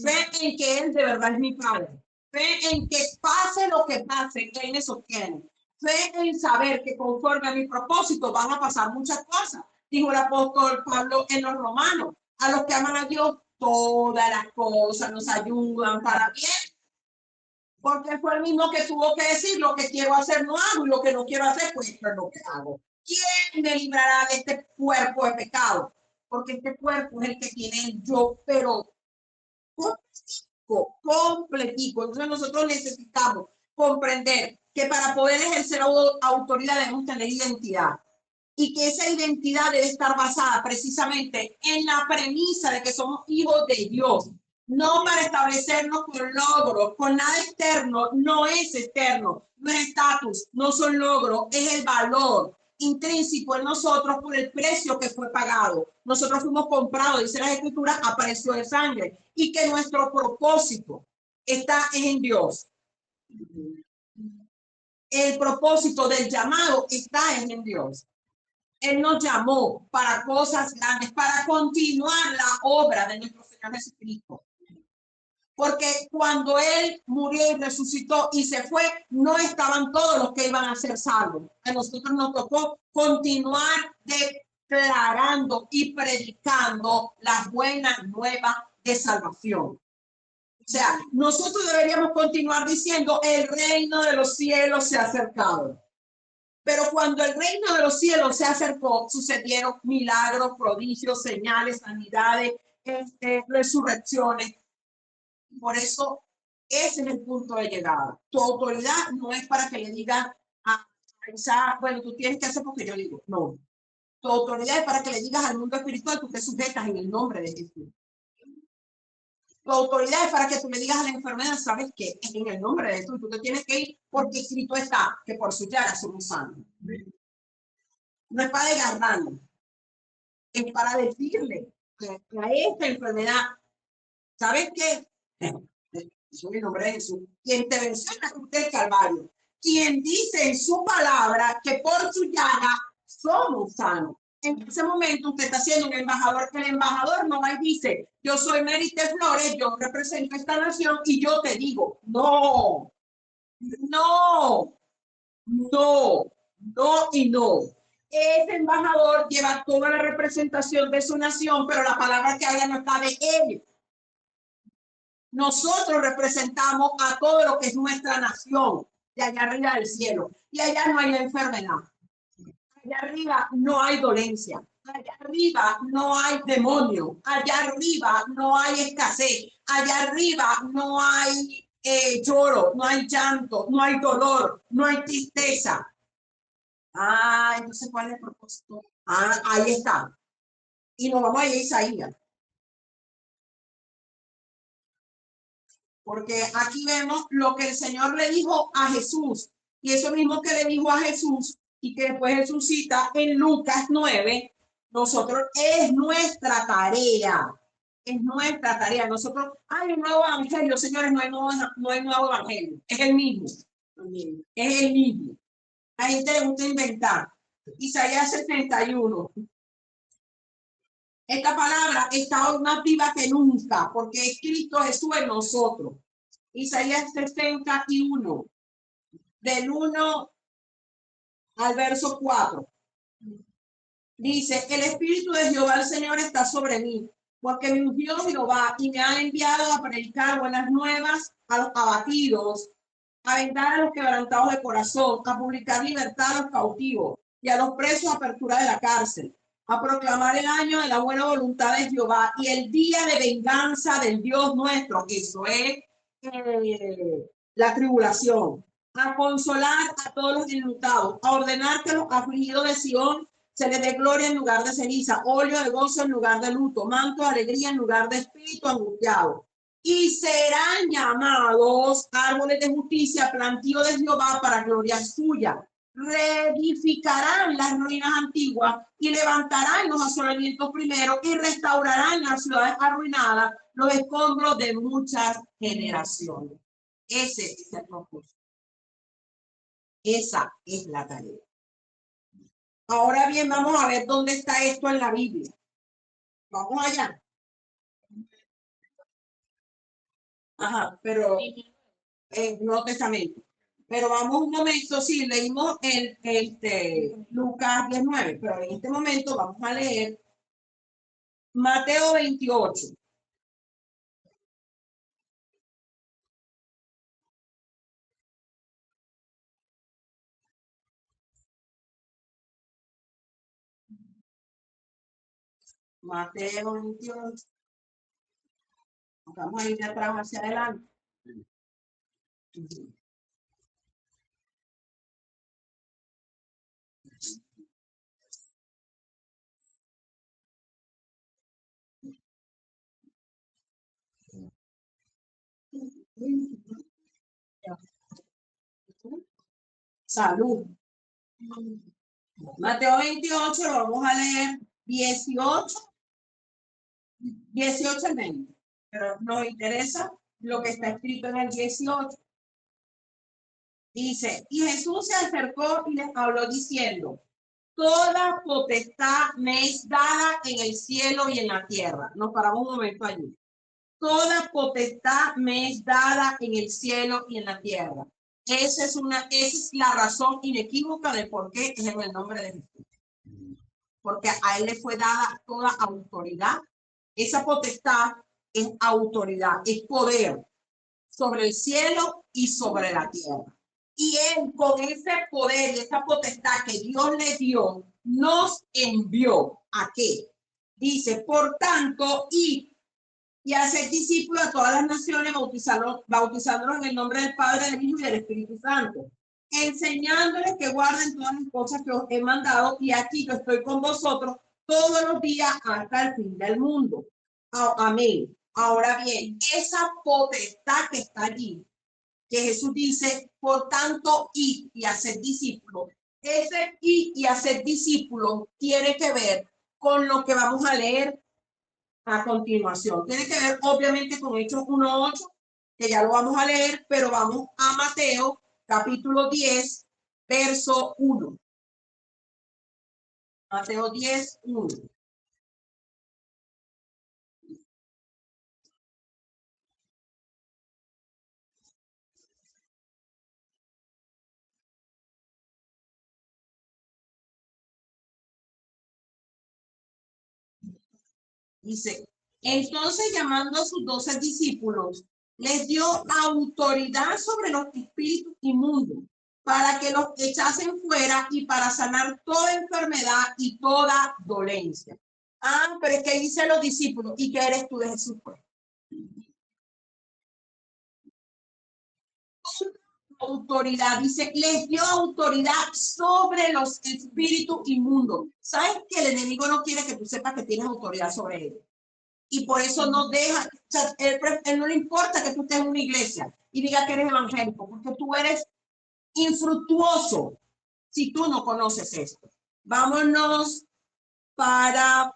Speaker 1: Fe en que Él de verdad es mi Padre. Fe en que pase lo que pase, Él me sostiene. Fe en saber que conforme a mi propósito van a pasar muchas cosas. Dijo el apóstol Pablo en los Romanos. A los que aman a Dios, todas las cosas nos ayudan para bien. Porque fue el mismo que tuvo que decir, lo que quiero hacer no hago y lo que no quiero hacer, pues esto es lo que hago. ¿Quién me librará de este cuerpo de pecado? Porque este cuerpo es el que tiene el yo, pero completico. Entonces nosotros necesitamos comprender que para poder ejercer autoridad debemos tener identidad y que esa identidad debe estar basada precisamente en la premisa de que somos hijos de Dios, no para establecernos con logros, con nada externo, no es externo, no es estatus, no son logros, es el valor intrínseco en nosotros por el precio que fue pagado. Nosotros fuimos comprados, dice la Escritura, a precio de sangre, y que nuestro propósito está en Dios. El propósito del llamado está en Dios. Él nos llamó para cosas grandes, para continuar la obra de nuestro Señor Jesucristo. Porque cuando Él murió y resucitó y se fue, no estaban todos los que iban a ser salvos. A nosotros nos tocó continuar declarando y predicando las buenas nuevas de salvación. O sea, nosotros deberíamos continuar diciendo, el reino de los cielos se ha acercado. Pero cuando el reino de los cielos se acercó, sucedieron milagros, prodigios, señales, sanidades, resurrecciones. Por eso, ese es el punto de llegada. Tu autoridad no es para que le digas a Isa, bueno, tú tienes que hacer porque yo digo. No. Tu autoridad es para que le digas al mundo espiritual, tú te sujetas en el nombre de Jesús. Tu autoridad es para que tú le digas a la enfermedad, sabes que en el nombre de Jesús tú te tienes que ir porque escrito está que por su llaga somos sanos. No es para desgarrarlo, es para decirle a esta enfermedad, ¿sabes qué? Es en el nombre de Jesús. Quien te venció en la cruz del Calvario. Quien dice en su palabra que por su llaga somos sanos. En ese momento usted está siendo un embajador. El embajador no va y dice, yo soy Merite Flores, yo represento esta nación y yo te digo, no, no, no, no y no. Ese embajador lleva toda la representación de su nación, pero la palabra que habla no está de él. Nosotros representamos a todo lo que es nuestra nación, de allá arriba del cielo. Y allá no hay enfermedad. Allá arriba no hay dolencia. Allá arriba no hay demonio. Allá arriba no hay escasez. Allá arriba no hay lloro, no hay llanto, no hay dolor, no hay tristeza. Ah, entonces, ¿cuál es el propósito? Ah, ahí está. Y nos vamos a ir a Isaías. Porque aquí vemos lo que el Señor le dijo a Jesús. Y eso mismo que le dijo a Jesús y que después Jesús cita en Lucas 9, nosotros es nuestra tarea. Es nuestra tarea. Nosotros, hay un nuevo evangelio, señores, no hay nuevo evangelio. Es el mismo. Es el mismo. A la gente le gusta inventar. Isaías 71. Esta palabra está aún más viva que nunca, porque es Cristo Jesús en nosotros. Isaías 61, del 1 al verso 4. Dice, el Espíritu de Jehová el Señor está sobre mí, porque me ungió Jehová y me ha enviado a predicar buenas nuevas a los abatidos, a vendar a los quebrantados de corazón, a publicar libertad a los cautivos y a los presos apertura de la cárcel, a proclamar el año de la buena voluntad de Jehová y el día de venganza del Dios nuestro. Eso es la tribulación. A consolar a todos los enlutados, a ordenar que los afligidos de Sion se les dé gloria en lugar de ceniza, óleo de gozo en lugar de luto, manto de alegría en lugar de espíritu angustiado. Y serán llamados árboles de justicia, plantío de Jehová para gloria suya. Reedificarán las ruinas antiguas y levantarán los asolamientos primeros y restaurarán las ciudades arruinadas, los escombros de muchas generaciones. Ese es el propósito. Esa es la tarea. Ahora bien, vamos a ver dónde está esto en la Biblia. Vamos allá. Ajá, pero en Nuevo Testamento. Pero vamos un momento, sí, leímos Lucas 19, pero en este momento vamos a leer Mateo 28. Mateo 28. Vamos a ir de atrás hacia adelante. Salud. Mateo 28, lo vamos a leer 18 al 20. Pero nos interesa lo que está escrito en el 18. Dice, y Jesús se acercó y les habló diciendo, toda potestad me es dada en el cielo y en la tierra. Nos paramos un momento allí. Toda potestad me es dada en el cielo y en la tierra. Esa es la razón inequívoca de por qué es en el nombre de Jesús. Porque a él le fue dada toda autoridad. Esa potestad es autoridad, es poder sobre el cielo y sobre la tierra. Y él, con ese poder y esa potestad que Dios le dio, nos envió ¿a qué? Dice, por tanto, y hacer discípulos a todas las naciones, bautizándolos en el nombre del Padre, del Hijo y del Espíritu Santo, enseñándoles que guarden todas las cosas que os he mandado, y aquí yo estoy con vosotros todos los días hasta el fin del mundo. Amén. Ahora bien, esa potestad que está allí, que Jesús dice, por tanto, y hacer discípulos, ese y hacer discípulos tiene que ver con lo que vamos a leer a continuación. Tiene que ver obviamente con Hechos 1:8 que ya lo vamos a leer, pero vamos a Mateo, capítulo 10, verso 1. Mateo 10, 1. Dice, entonces llamando a sus 12 discípulos, les dio autoridad sobre los espíritus inmundos para que los echasen fuera y para sanar toda enfermedad y toda dolencia. Ah, pero es que dice los discípulos, ¿y qué eres tú de Jesús? Pues? Autoridad, dice, les dio autoridad sobre los espíritus inmundos. ¿Sabes que el enemigo no quiere que tú sepas que tienes autoridad sobre él? Y por eso no deja, o sea, él no le importa que tú estés en una iglesia y diga que eres evangélico, porque tú eres infructuoso si tú no conoces esto. Vámonos para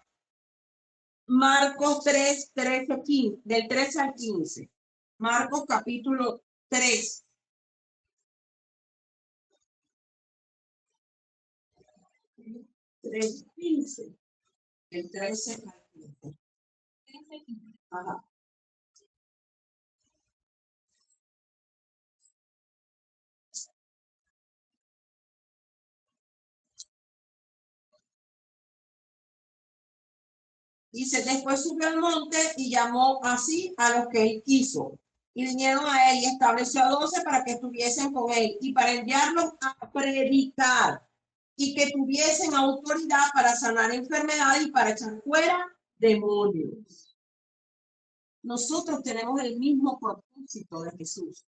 Speaker 1: Marcos 3, 13, 15, del 13 al 15. Marcos capítulo 3. 3, 15. El 13 al 15. Ajá. Dice, después subió al monte y llamó así a los que él quiso. Y vinieron a él y estableció a 12 para que estuviesen con él y para enviarlos a predicar y que tuviesen autoridad para sanar enfermedades y para echar fuera demonios. Nosotros tenemos el mismo propósito de Jesús.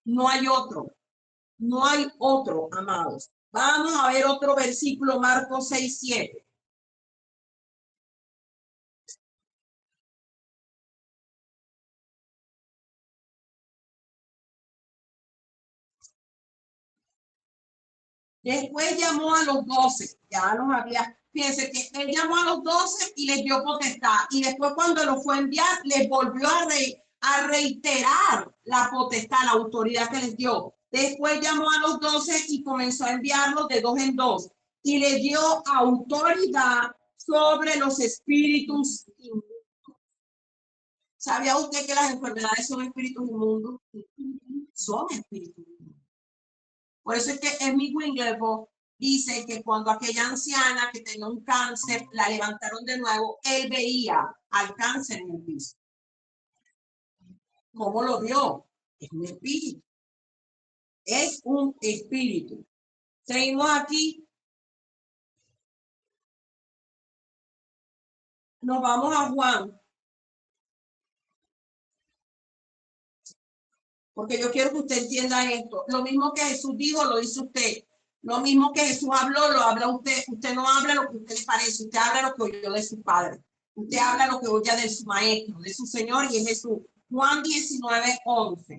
Speaker 1: No hay otro, amados. Vamos a ver otro versículo, Marcos 6, 7. Después llamó a los 12, ya los había, fíjense que él llamó a los 12 y les dio potestad. Y después cuando lo fue a enviar, les volvió a reiterar la potestad, la autoridad que les dio. Después llamó a los 12 y comenzó a enviarlos de 2 en 2. Y les dio autoridad sobre los espíritus inmundos. ¿Sabía usted que las enfermedades son espíritus inmundos? Son espíritus inmundos. Por eso es que Smith Wigglesworth dice que cuando aquella anciana que tenía un cáncer la levantaron de nuevo, él veía al cáncer en el piso. ¿Cómo lo vio? Es un espíritu. Es un espíritu. Seguimos aquí. Nos vamos a Juan. Porque yo quiero que usted entienda esto. Lo mismo que Jesús dijo, lo dice usted. Lo mismo que Jesús habló, lo habla usted. Usted no habla lo que a usted le parece. Usted habla lo que oyó de su padre. Usted habla lo que oye de su maestro, de su Señor y es Jesús. Juan 19, 11.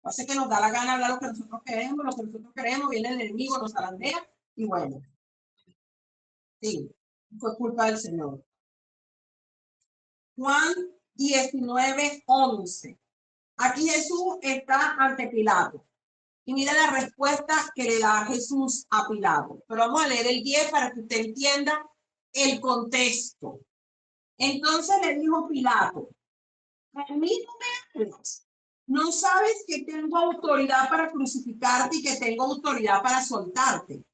Speaker 1: Pasa que nos da la gana hablar lo que nosotros queremos, viene el enemigo, nos zarandea y bueno. Sí, fue culpa del Señor. Juan 19, 11. Aquí Jesús está ante Pilato. Y mira la respuesta que le da Jesús a Pilato. Pero vamos a leer el 10 para que usted entienda el contexto. Entonces le dijo Pilato, a mí no me hablas. ¿No sabes que tengo autoridad para crucificarte y que tengo autoridad para soltarte?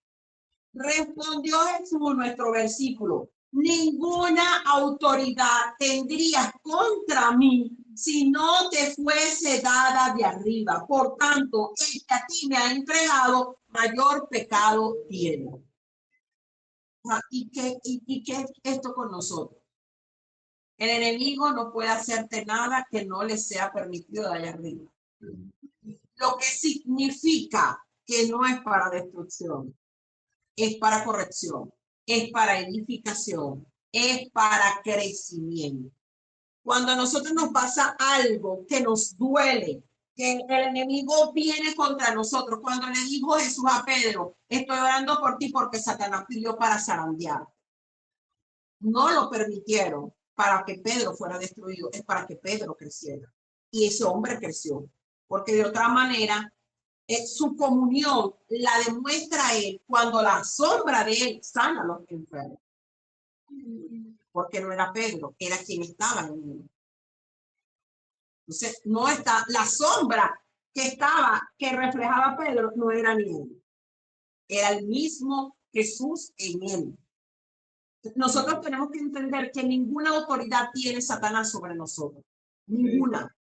Speaker 1: Respondió Jesús, nuestro versículo, ninguna autoridad tendrías contra mí si no te fuese dada de arriba. Por tanto, el que a ti me ha entregado, mayor pecado tiene. ¿Y qué es esto con nosotros? El enemigo no puede hacerte nada que no le sea permitido de allá arriba. Lo que significa que no es para destrucción, es para corrección, es para edificación, es para crecimiento. Cuando a nosotros nos pasa algo que nos duele, que el enemigo viene contra nosotros, cuando le dijo Jesús a Pedro, estoy orando por ti porque Satanás pidió para zarandear. No lo permitieron. para que Pedro fuera destruido, es para que Pedro creciera. Y ese hombre creció, porque de otra manera, su comunión la demuestra él cuando la sombra de él sana a los enfermos. Porque no era Pedro, era quien estaba en él. Entonces, no está, la sombra que reflejaba a Pedro, no era ni él. Era el mismo Jesús en él. Nosotros tenemos que entender que ninguna autoridad tiene Satanás sobre nosotros. Ninguna.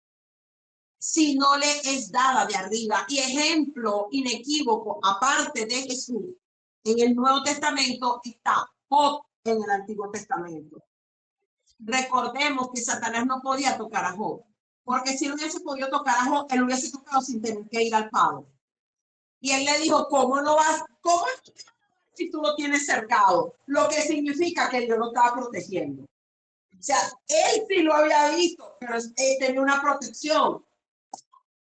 Speaker 1: Si no le es dada de arriba. Y ejemplo inequívoco, aparte de Jesús, en el Nuevo Testamento está Job en el Antiguo Testamento. Recordemos que Satanás no podía tocar a Job, porque si no hubiese podido tocar a Job, él hubiese tocado sin tener que ir al Padre. Y él le dijo, ¿cómo no vas? ¿Cómo si tú lo tienes cercado? Lo que significa que él no lo estaba protegiendo. O sea, él sí lo había visto, pero él tenía una protección.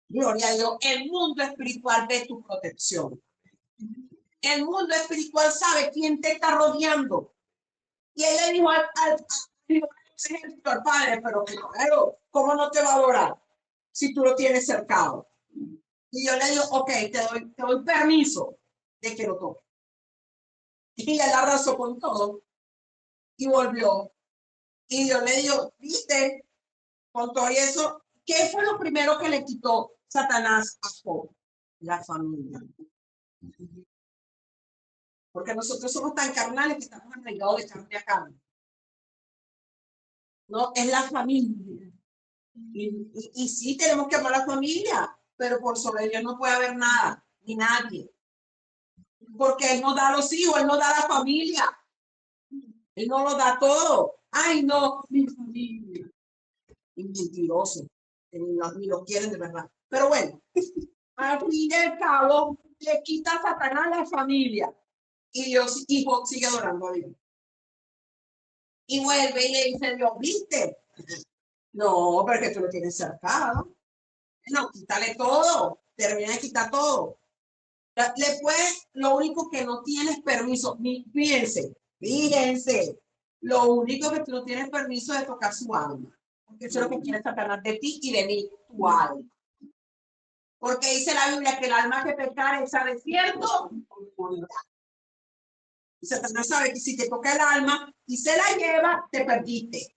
Speaker 1: Gloria a Dios, el mundo espiritual ve tu protección. El mundo espiritual sabe quién te está rodeando. Y él le dijo al Padre, pero claro, ¿cómo no te va a adorar si tú lo tienes cercado? Y yo le digo, ok, te doy permiso de que lo toque. Y él abrazó con todo y volvió. Y yo le digo, viste, con todo eso, ¿qué fue lo primero que le quitó Satanás a Job? La familia. Porque nosotros somos tan carnales que estamos arraigados de carne a carne. No, es la familia. Y sí tenemos que amar a la familia, pero por sobre Dios no puede haber nada, ni nadie. Porque Él nos da a los hijos, Él nos da a la familia. Él no lo da todo. Ay, no, mi familia. Y mentiroso. Ni lo quieren de verdad. Pero bueno, al fin y al cabo, le quita a Satanás a la familia. Y Dios, y Job sigue adorando a Dios. Y vuelve y le dice, Dios, ¿viste? No, porque tú lo tienes cercado. No, quítale todo. Termina de quitar todo. Después, lo único que no tienes permiso, fíjense, lo único que tú no tienes permiso es tocar su alma. Porque eso es lo que quiere Satanás de ti y de mí, tu alma. Porque dice la Biblia que el alma que pecare está desierto. Y Satanás sabe que si te toca el alma y se la lleva, te perdiste.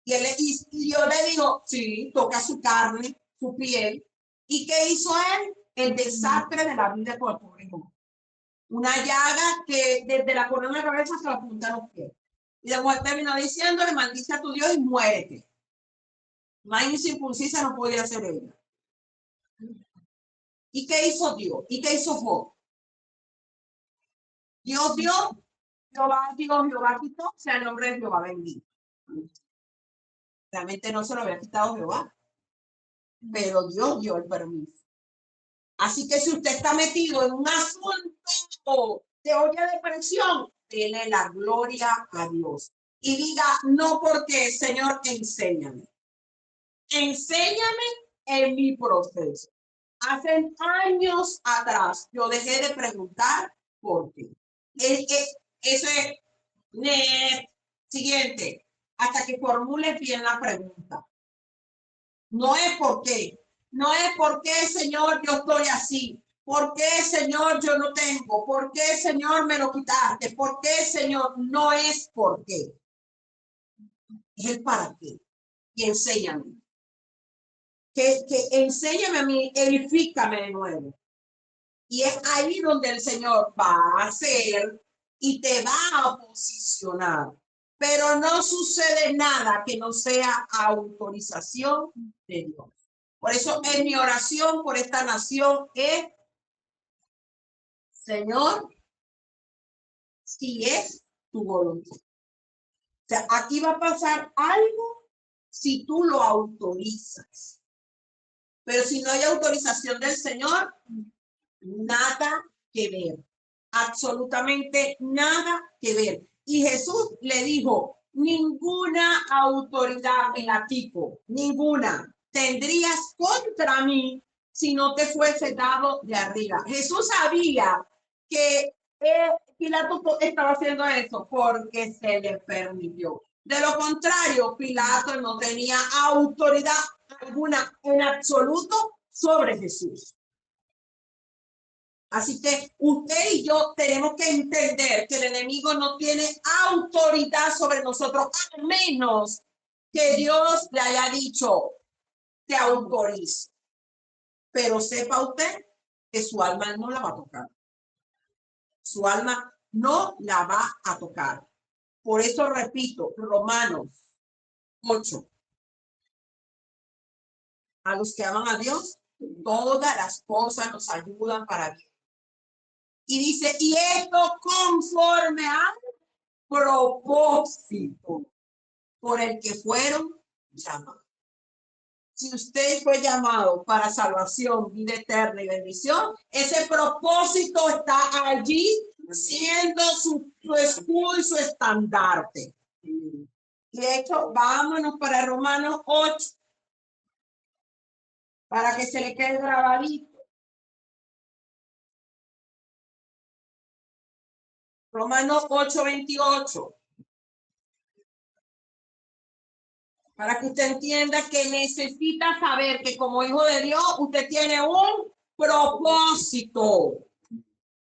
Speaker 1: Y yo le digo, sí, toca su carne, su piel. ¿Y qué hizo él? El desastre de la vida por el pobre Job. Una llaga que desde la corona de la cabeza hasta la punta de los pies. Y la mujer terminó diciéndole, maldice a tu Dios y muérete. Más incircuncisa no podía hacer ella. ¿Y qué hizo Dios? ¿Y qué hizo Job? Dios dio, Jehová dio, Jehová quitó, sea el nombre de Jehová bendito. Realmente no se lo había quitado Jehová, pero Dios dio el permiso. Así que si usted está metido en un asunto de olla de presión, dele la gloria a Dios. Y diga, no porque, Señor, enséñame. Enséñame en mi proceso. Hace años atrás yo dejé de preguntar por qué. Eso es siguiente, hasta que formules bien la pregunta. No es por qué. No es por qué, Señor, yo estoy así. ¿Por qué, Señor, yo no tengo? ¿Por qué, Señor, me lo quitaste? ¿Por qué, Señor? No es por qué. Es el para qué. Y enséñame. Que enséñame a mí, edifícame de nuevo. Y es ahí donde el Señor va a hacer y te va a posicionar. Pero no sucede nada que no sea autorización de Dios. Por eso en mi oración por esta nación es, Señor, si es tu voluntad. O sea, aquí va a pasar algo si tú lo autorizas. Pero si no hay autorización del Señor, nada que ver. Absolutamente nada que ver. Y Jesús le dijo, ninguna autoridad en la tipo, ninguna tendrías contra mí si no te fuese dado de arriba. Jesús sabía que Pilato estaba haciendo eso porque se le permitió. De lo contrario, Pilato no tenía autoridad alguna en absoluto sobre Jesús. Así que usted y yo tenemos que entender que el enemigo no tiene autoridad sobre nosotros, a menos que Dios le haya dicho, te autorizo. Pero sepa usted que su alma no la va a tocar. Su alma no la va a tocar. Por eso repito, Romanos 8. A los que aman a Dios, todas las cosas nos ayudan para bien. Y dice, y esto conforme al propósito por el que fueron llamados. Si usted fue llamado para salvación, vida eterna y bendición, ese propósito está allí siendo su escudo y su estandarte. De hecho, vámonos para Romanos 8, para que se le quede grabadito. Romanos 8:28. Para que usted entienda que necesita saber que como hijo de Dios, usted tiene un propósito.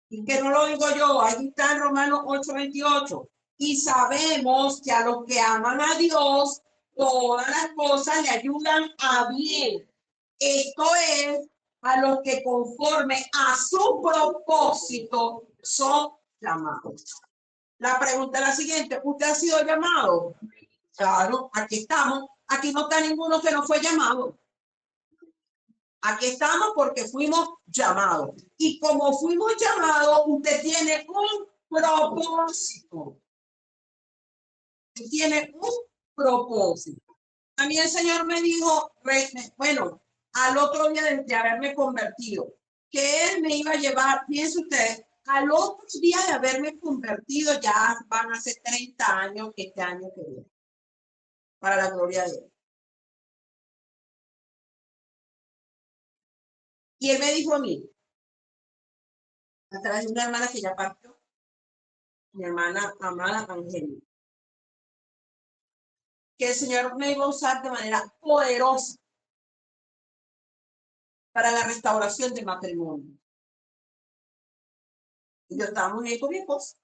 Speaker 1: Y que no lo digo yo, ahí está en Romanos 8:28. Y sabemos que a los que aman a Dios, todas las cosas le ayudan a bien. Esto es, a los que conforme a su propósito son llamados. La pregunta es la siguiente, ¿usted ha sido llamado? Claro, aquí estamos. Aquí no está ninguno que no fue llamado. Aquí estamos porque fuimos llamados. Y como fuimos llamados, usted tiene un propósito. Usted tiene un propósito. A mí el Señor me dijo, bueno, al otro día de haberme convertido, que Él me iba a llevar, piense usted, al otro día de haberme convertido, ya van a ser 30 años este año que viene. Para la gloria de Dios. Y él me dijo a mí, a través de una hermana que ya partió, mi hermana amada Angélica, que el Señor me iba a usar de manera poderosa para la restauración del matrimonio. Y yo estábamos ahí con mi esposo.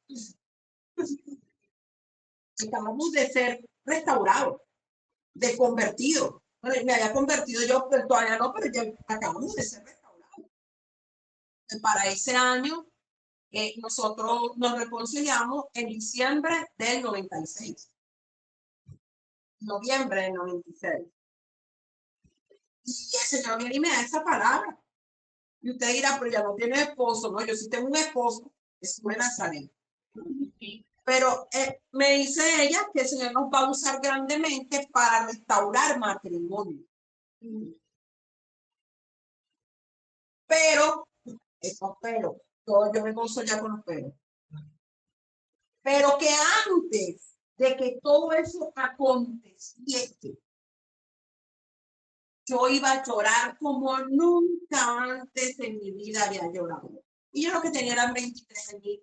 Speaker 1: Acabamos de ser restaurados, de convertidos. Bueno, me había convertido yo, pero todavía no, pero ya acabamos de ser restaurados. Para ese año, nosotros nos reconciliamos en diciembre del 96. Noviembre del 96. Y el Señor viene y me da esa palabra. Y usted dirá, pero ya no tiene esposo. No, yo sí tengo un esposo, es de Nazaret. Pero me dice ella que el Señor nos va a usar grandemente para restaurar matrimonio. Pero, esos pero, yo me gozo ya con los peros. Pero que antes de que todo eso aconteciese, yo iba a llorar como nunca antes en mi vida había llorado. Y yo lo que tenía eran 23 años.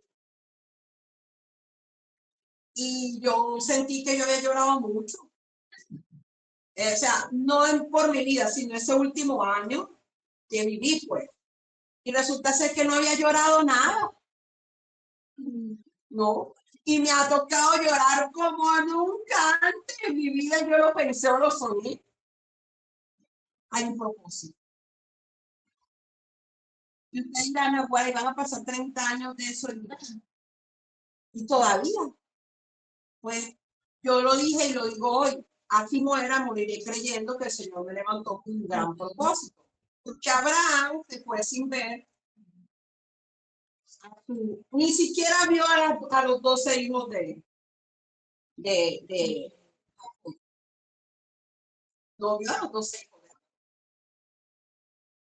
Speaker 1: Y yo sentí que yo había llorado mucho. O sea, no por mi vida, sino ese último año que viví, pues. Y resulta ser que no había llorado nada. No. Y me ha tocado llorar como nunca antes en mi vida. Yo lo pensé o lo soñé. Hay un propósito. Y ustedes dirán, no, bueno, van a pasar 30 años de eso. Y todavía. Pues yo lo dije y lo digo hoy. Así muera, moriré creyendo que el Señor me levantó con un gran propósito. Porque Abraham se fue sin ver. Ni siquiera vio a los 12 hijos de no vio a los 12 hijos.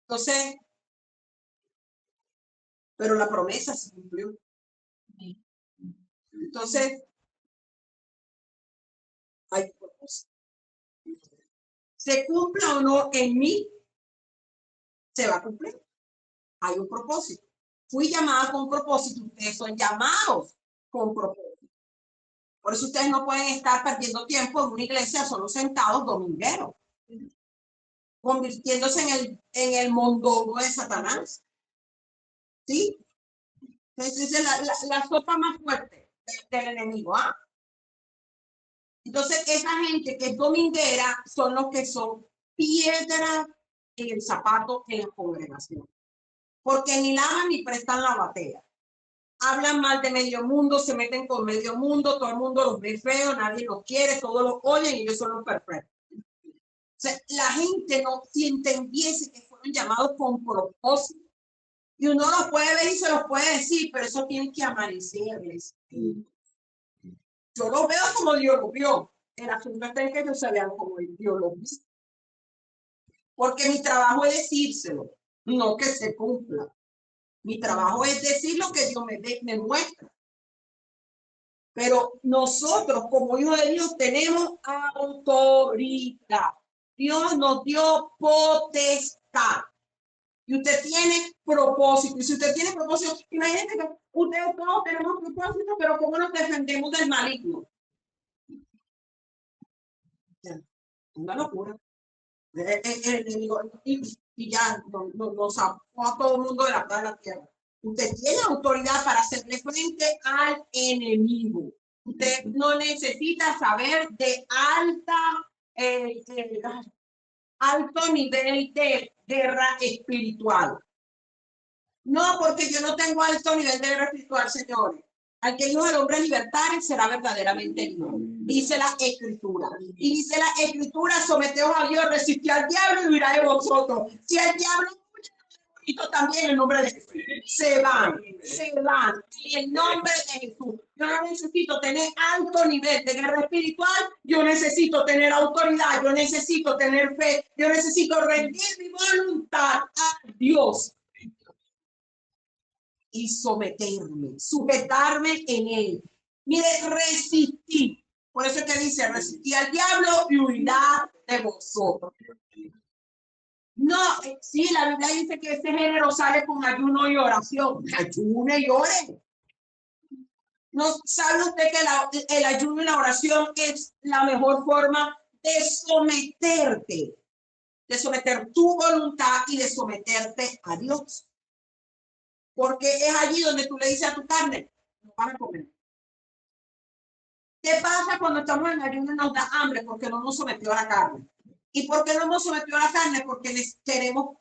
Speaker 1: Entonces, pero la promesa se cumplió. Entonces, hay un propósito. Se cumpla o no en mí, se va a cumplir. Hay un propósito. Fui llamada con propósito, ustedes son llamados con propósito.
Speaker 3: Por eso ustedes no pueden estar perdiendo tiempo en una iglesia solo sentados domingueros, convirtiéndose en el mondongo de Satanás. ¿Sí? Entonces es la sopa más fuerte del enemigo. ¿Ah? Entonces esa gente que es dominguera son los que son piedra en el zapato en la congregación. Porque ni lavan ni prestan la batea. Hablan mal de medio mundo, se meten con medio mundo, todo el mundo los ve feo, nadie los quiere, todos los oyen y ellos son los perfectos. O sea, la gente no, si entendiese que fueron llamados con propósito, y uno los puede ver y se los puede decir, pero eso tiene que amanecerles. Yo lo veo como Dios lo vio. El asunto está en que ellos se vean como Dios lo vio. Porque mi trabajo es decírselo, no que se cumpla. Mi trabajo es decir lo que Dios me muestra. Pero nosotros, como hijos de Dios, tenemos autoridad. Dios nos dio potestad. Y usted tiene propósito. Y si usted tiene propósito, imagínate que ustedes todos tenemos propósito, pero ¿cómo nos defendemos del maligno? Una locura. Y ya nos sacó a todo el mundo de la tierra. Usted tiene autoridad para hacerle frente al enemigo. Usted no necesita saber de alto nivel de guerra espiritual. No, porque yo no tengo alto nivel de guerra espiritual, señores. Al que hijo del hombre libertario será verdaderamente libre. Dice la Escritura. Y dice la Escritura, someteos a Dios, resistid al diablo y huirá de vosotros. Si el diablo huye, también el nombre de Jesús. Se van. En el nombre de Jesús. Yo no necesito tener alto nivel de guerra espiritual. Yo necesito tener autoridad. Yo necesito tener fe. Yo necesito rendir mi voluntad a Dios. Y someterme, sujetarme en él. Mire, resistir. Por eso es que dice, resistir al diablo y huirá de vosotros. No, sí, la Biblia dice que ese género sale con ayuno y oración. Ayune y ore. ¿No sabe usted que el ayuno y la oración es la mejor forma de someterte? De someter tu voluntad y de someterte a Dios. Porque es allí donde tú le dices a tu carne, no vas a comer. ¿Qué pasa cuando estamos en ayuno y nos da hambre? Porque no nos sometió a la carne. ¿Y por qué no nos sometió a la carne? Porque queremos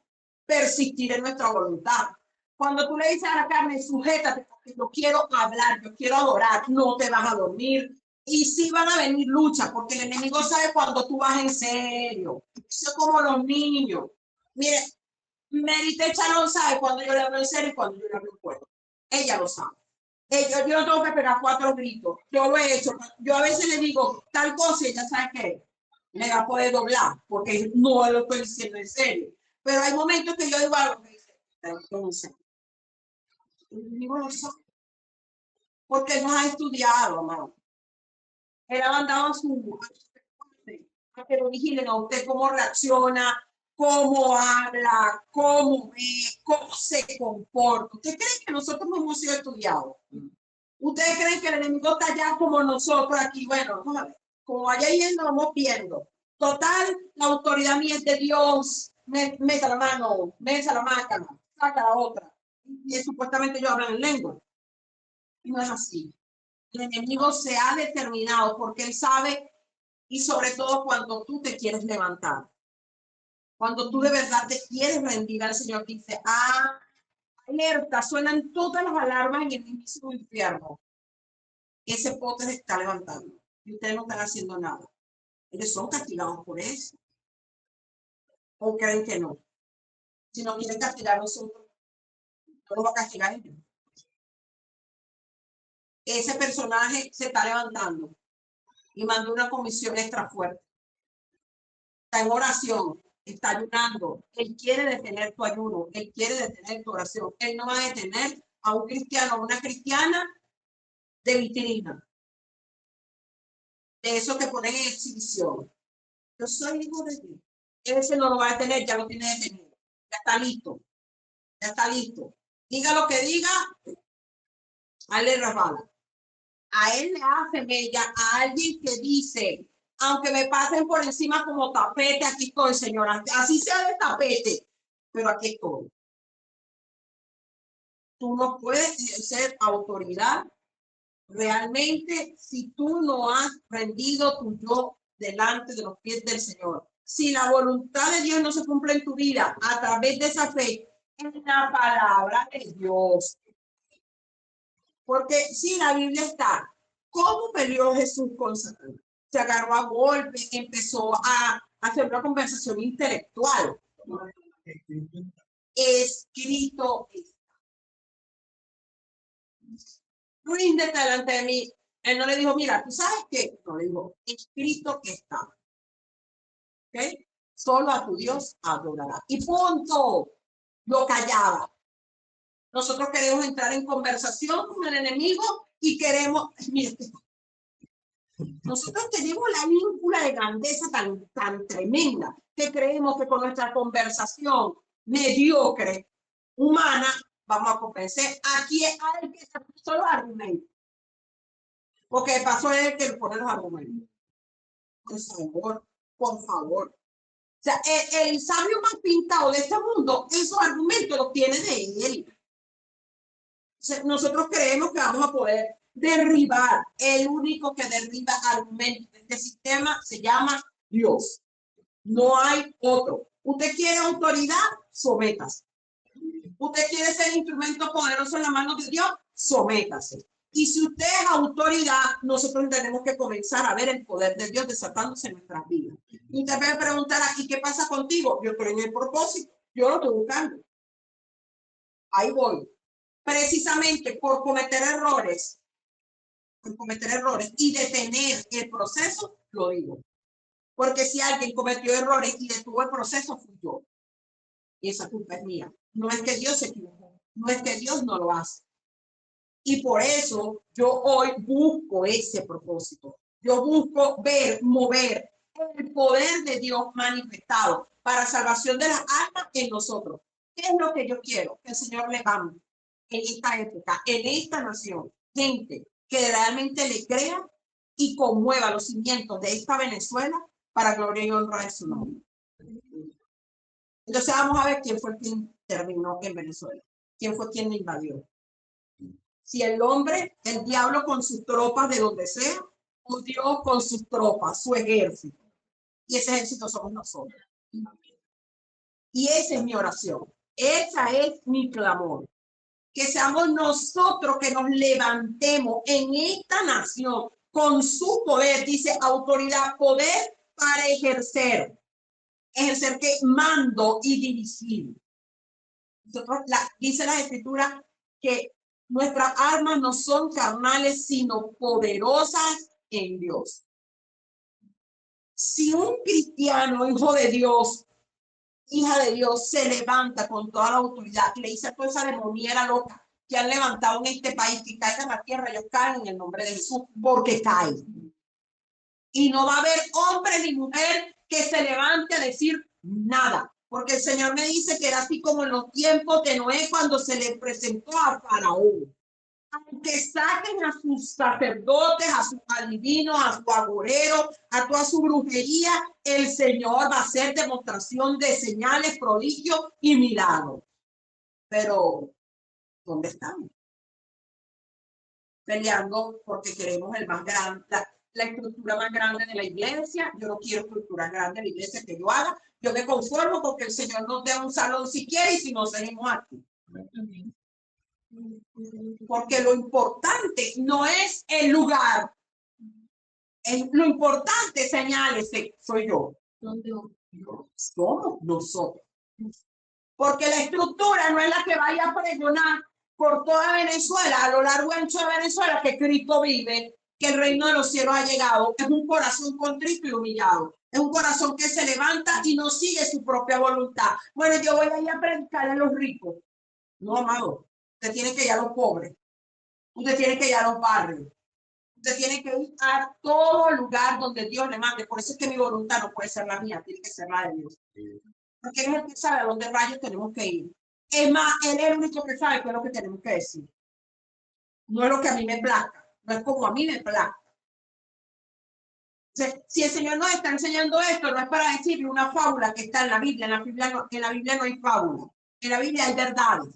Speaker 3: persistir en nuestra voluntad. Cuando tú le dices a la carne, sujétate, porque yo quiero hablar, yo quiero adorar, no te vas a dormir. Y sí van a venir luchas, porque el enemigo sabe cuando tú vas en serio. Eso es como los niños. Mire, Merite Chalón sabe cuando yo le hablo en serio y cuando yo le hablo en cuerpo. Ella lo sabe. Yo no tengo que pegar 4 gritos. Yo lo he hecho. Yo a veces le digo tal cosa y ella sabe que me va a poder doblar porque no lo estoy diciendo en serio. Pero hay momentos que yo digo algo que dice, entonces, porque no ha estudiado, hermano. Él ha mandado a su que lo vigilen a usted cómo reacciona, cómo habla, cómo ve, cómo se comporta. ¿Usted cree que nosotros no hemos sido estudiados? ¿Ustedes creen que el enemigo está allá como nosotros aquí? Bueno, vamos a ver. Como vaya yendo, vamos viendo. Total, la autoridad mía es de Dios. Meta la mano, mesa la máquina, saca la otra. Y supuestamente yo hablo en lengua. No es así. El enemigo se ha determinado porque él sabe, y sobre todo cuando tú te quieres levantar. Cuando tú de verdad te quieres rendir al Señor, dice, alerta, suenan todas las alarmas en el mismo infierno. Ese pote se está levantando y ustedes no están haciendo nada. Ellos son castigados por eso. ¿O creen que no? Si no quieren castigar a nosotros, no nos va a castigar ellos. Ese personaje se está levantando y mandó una comisión extra fuerte. Está en oración, está ayunando. Él quiere detener tu ayuno, él quiere detener tu oración. Él no va a detener a un cristiano o una cristiana de vitrina. De eso que ponen en exhibición. Yo soy hijo de Dios. Ese no lo va a detener, ya lo tiene detenido. Ya está listo. Ya está listo. Diga lo que diga, a él le resbala. a él le hace mella a alguien que dice, aunque me pasen por encima como tapete, aquí estoy, señora, así sea de tapete, pero aquí estoy. Tú no puedes ser autoridad realmente si tú no has rendido tu yo delante de los pies del Señor. Si la voluntad de Dios no se cumple en tu vida a través de esa fe en la palabra de Dios. Porque si la Biblia está, ¿cómo peleó Jesús con Satanás? Se agarró a golpes, empezó a hacer una conversación intelectual. Escrito está. Ríndete delante de mí. Él no le dijo, mira, ¿tú sabes qué? No le dijo, escrito que está. ¿Ok? Solo a tu Dios adorará. Y punto. Lo callaba. Nosotros queremos entrar en conversación con el enemigo y queremos, mira, nosotros tenemos la víncula de grandeza tan tremenda que creemos que con nuestra conversación mediocre, humana, vamos a convencer aquí al que se puso los argumentos. Porque pasó es el que pone los argumentos. Por favor, por favor. O sea, el sabio más pintado de este mundo, esos argumentos los tiene de él. O sea, nosotros creemos que vamos a poder derribar. El único que derriba argumentos de este sistema se llama Dios. No hay otro. Usted quiere autoridad, sométase. Usted quiere ser instrumento poderoso en la mano de Dios, sométase. Y si usted es autoridad, nosotros tenemos que comenzar a ver el poder de Dios desatándose en nuestras vidas. Y usted puede preguntar aquí, ¿qué pasa contigo? Yo estoy en el propósito, yo lo estoy buscando. Ahí voy. Precisamente por cometer errores y detener el proceso, lo digo. Porque si alguien cometió errores y detuvo el proceso, fui yo. Y esa culpa es mía. No es que Dios se equivocó, no es que Dios no lo hace. Y por eso yo hoy busco ese propósito. Yo busco ver, mover el poder de Dios manifestado para salvación de las almas en nosotros. ¿Qué es lo que yo quiero? Que el Señor levante en esta época, en esta nación, gente que realmente le crea y conmueva los cimientos de esta Venezuela para gloria y honra de su nombre. Entonces vamos a ver quién fue quien terminó en Venezuela, quién fue quien invadió. Si el hombre, el diablo con sus tropas de donde sea, o Dios con sus tropas, su ejército. Y ese ejército somos nosotros. Y esa es mi oración. Esa es mi clamor. Que seamos nosotros que nos levantemos en esta nación con su poder, dice autoridad, poder para ejercer que mando y dirigir. Nosotros, dice la escritura que nuestras armas no son carnales, sino poderosas en Dios. Si un cristiano, hijo de Dios, hija de Dios, se levanta con toda la autoridad y le dice a toda esa demoniera loca que han levantado en este país, que caigan en la tierra, ellos caen en el nombre de Jesús, porque caen. Y no va a haber hombre ni mujer que se levante a decir nada. Porque el Señor me dice que era así como en los tiempos de Noé cuando se le presentó a Faraón. Aunque saquen a sus sacerdotes, a sus adivinos, a su agorero, a toda su brujería, el Señor va a hacer demostración de señales, prodigios y milagros. Pero, ¿dónde estamos? Peleando porque queremos el más grande, la estructura más grande de la iglesia. Yo no quiero estructura grande de la iglesia que yo haga. Yo me conformo porque el Señor nos dé un salón si quiere y si no, seguimos aquí. Porque lo importante no es el lugar. Lo importante, señálese, soy yo. Somos nosotros. Porque la estructura no es la que vaya a pregonar por toda Venezuela, a lo largo y ancho de Venezuela, que Cristo vive, que el reino de los cielos ha llegado. Es un corazón contrito y humillado. Es un corazón que se levanta y no sigue su propia voluntad. Bueno, yo voy a ir a predicar a los ricos. No, amado. Usted tiene que ir a los pobres. Usted tiene que ir a los barrios. Usted tiene que ir a todo lugar donde Dios le mande. Por eso es que mi voluntad no puede ser la mía, tiene que ser la de Dios. Porque él es el que sabe a dónde rayos tenemos que ir. Es más, él es el único que sabe qué es lo que tenemos que decir. No es lo que a mí me plazca, no es como a mí me place. Si el Señor nos está enseñando esto, no es para decirle una fábula que está en la Biblia. En la Biblia no hay fábula. En la Biblia hay verdades.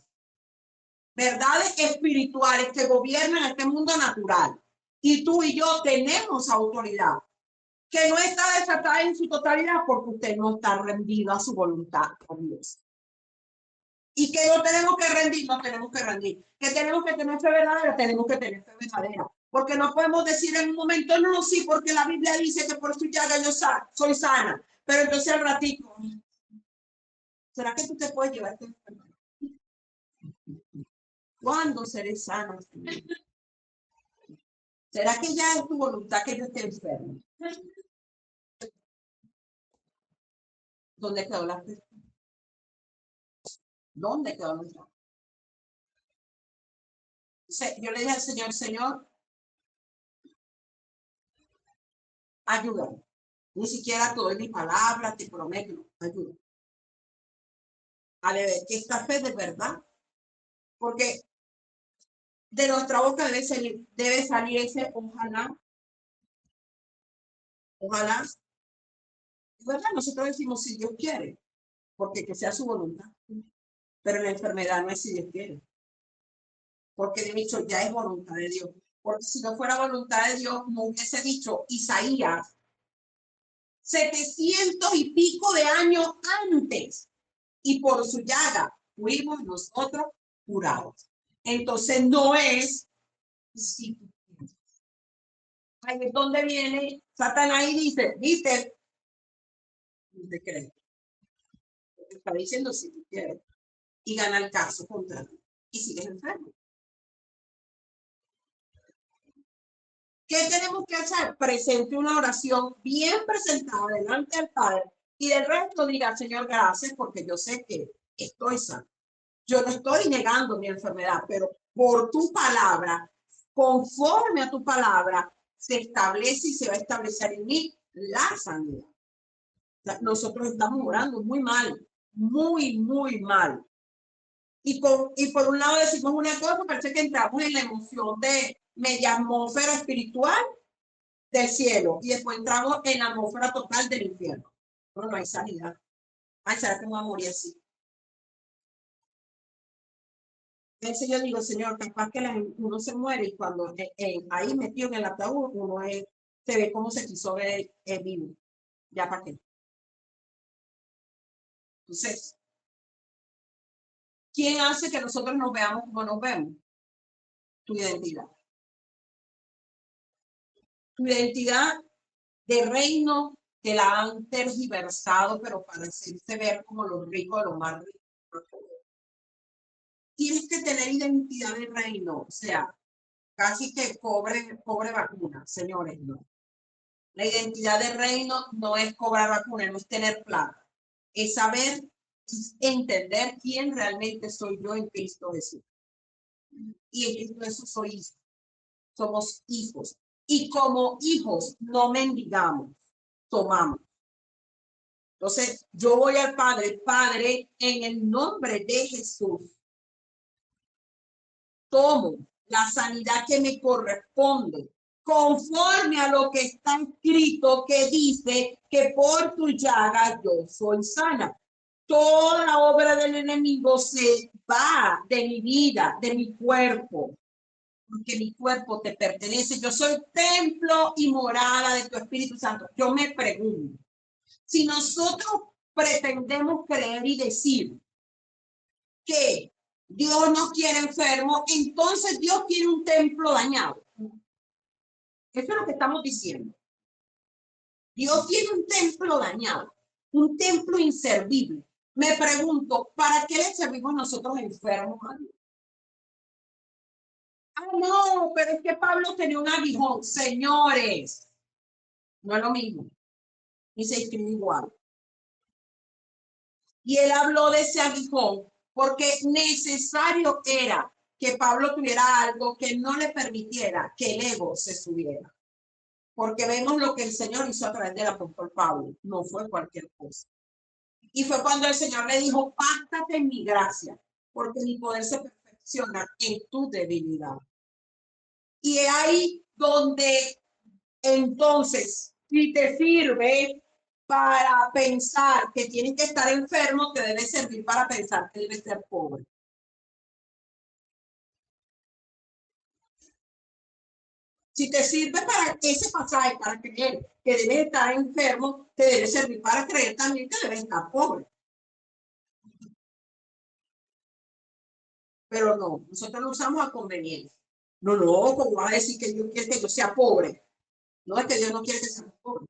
Speaker 3: Verdades espirituales que gobiernan este mundo natural. Y tú y yo tenemos autoridad que no está desatada en su totalidad porque usted no está rendido a su voluntad con Dios. Y que no tenemos que rendir, no tenemos que rendir. Que tenemos que tener fe verdadera, tenemos que tener fe verdadera. Porque no podemos decir en un momento, no, sí, porque la Biblia dice que por su llaga yo soy sana. Pero entonces al ratito, ¿será que tú te puedes llevar esta enfermedad? ¿Cuándo seré sana? ¿Será que ya es tu voluntad que yo esté enfermo? ¿Dónde quedó la fe? ¿Dónde quedó nuestra fe? Yo le dije al Señor, Señor, ayúdame. Ni siquiera te doy mi palabra, te prometo, ayúdame. A ver, que esta fe de verdad, porque de nuestra boca debe salir ese ojalá. Ojalá. Es verdad, nosotros decimos si Dios quiere, porque que sea su voluntad. Pero la enfermedad no es si Dios quiere. Porque de dicho ya es voluntad de Dios. Porque si no fuera voluntad de Dios, no hubiese dicho Isaías 700 y pico de años antes. Y por su llaga fuimos nosotros curados. Entonces no es si tú quieres. Ahí es donde viene Satanás y dice, ¿viste? ¿Te crees? Te está diciendo si tú quieres. Y gana el caso contra ti. Y sigues enfermo. ¿Qué tenemos que hacer? Presente una oración bien presentada delante del Padre y del resto diga, Señor, gracias porque yo sé que estoy sano. Yo no estoy negando mi enfermedad, pero por tu palabra, conforme a tu palabra, se establece y se va a establecer en mí la sanidad. O sea, nosotros estamos orando muy mal, muy, muy mal. Y por un lado decimos una cosa, parece que entramos en la emoción de media atmósfera espiritual del cielo y después entramos en la atmósfera total del infierno. Pero no hay sanidad. Ay, ¿será que me voy a morir así? Entonces yo digo, Señor, capaz que uno se muere y cuando ahí metido en el ataúd, se ve cómo se quiso ver vivo. ¿Ya para qué? Entonces, ¿quién hace que nosotros nos veamos como nos vemos? Tu identidad. Tu identidad de reino que la han tergiversado, pero para hacerse ver como los ricos, los más ricos. Tienes que tener identidad de reino, o sea, casi que cobre vacuna, señores, no. La identidad de reino no es cobrar vacuna, no es tener plata, es saber, es entender quién realmente soy yo en Cristo Jesús. Y en Cristo Jesús soy hijo, somos hijos. Y como hijos no mendigamos, tomamos. Entonces, yo voy al Padre, Padre, en el nombre de Jesús, tomo la sanidad que me corresponde, conforme a lo que está escrito que dice que por tu llaga yo soy sana. Toda la obra del enemigo se va de mi vida, de mi cuerpo, porque mi cuerpo te pertenece. Yo soy templo y morada de tu Espíritu Santo. Yo me pregunto, si nosotros pretendemos creer y decir que Dios nos quiere enfermos, entonces Dios quiere un templo dañado. Eso es lo que estamos diciendo. Dios tiene un templo dañado, un templo inservible. Me pregunto, ¿para qué le servimos nosotros enfermos a Dios? Ah, no, pero es que Pablo tenía un aguijón. Señores, no es lo mismo. Y se escribe igual. Y él habló de ese aguijón porque necesario era que Pablo tuviera algo que no le permitiera que el ego se subiera. Porque vemos lo que el Señor hizo a través del apóstol Pablo. No fue cualquier cosa. Y fue cuando el Señor le dijo, bástate en mi gracia, porque mi poder se perfecciona en tu debilidad. Y es ahí donde entonces, si te sirve para pensar que tienes que estar enfermo, te debe servir para pensar que debes ser pobre. Si te sirve para ese pasaje, para creer que debes estar enfermo, te debe servir para creer también que debes estar pobre. Pero no, nosotros lo usamos a conveniencia. No, como vas a decir que Dios quiere que yo sea pobre. No, es que Dios no quiere que seamos pobres.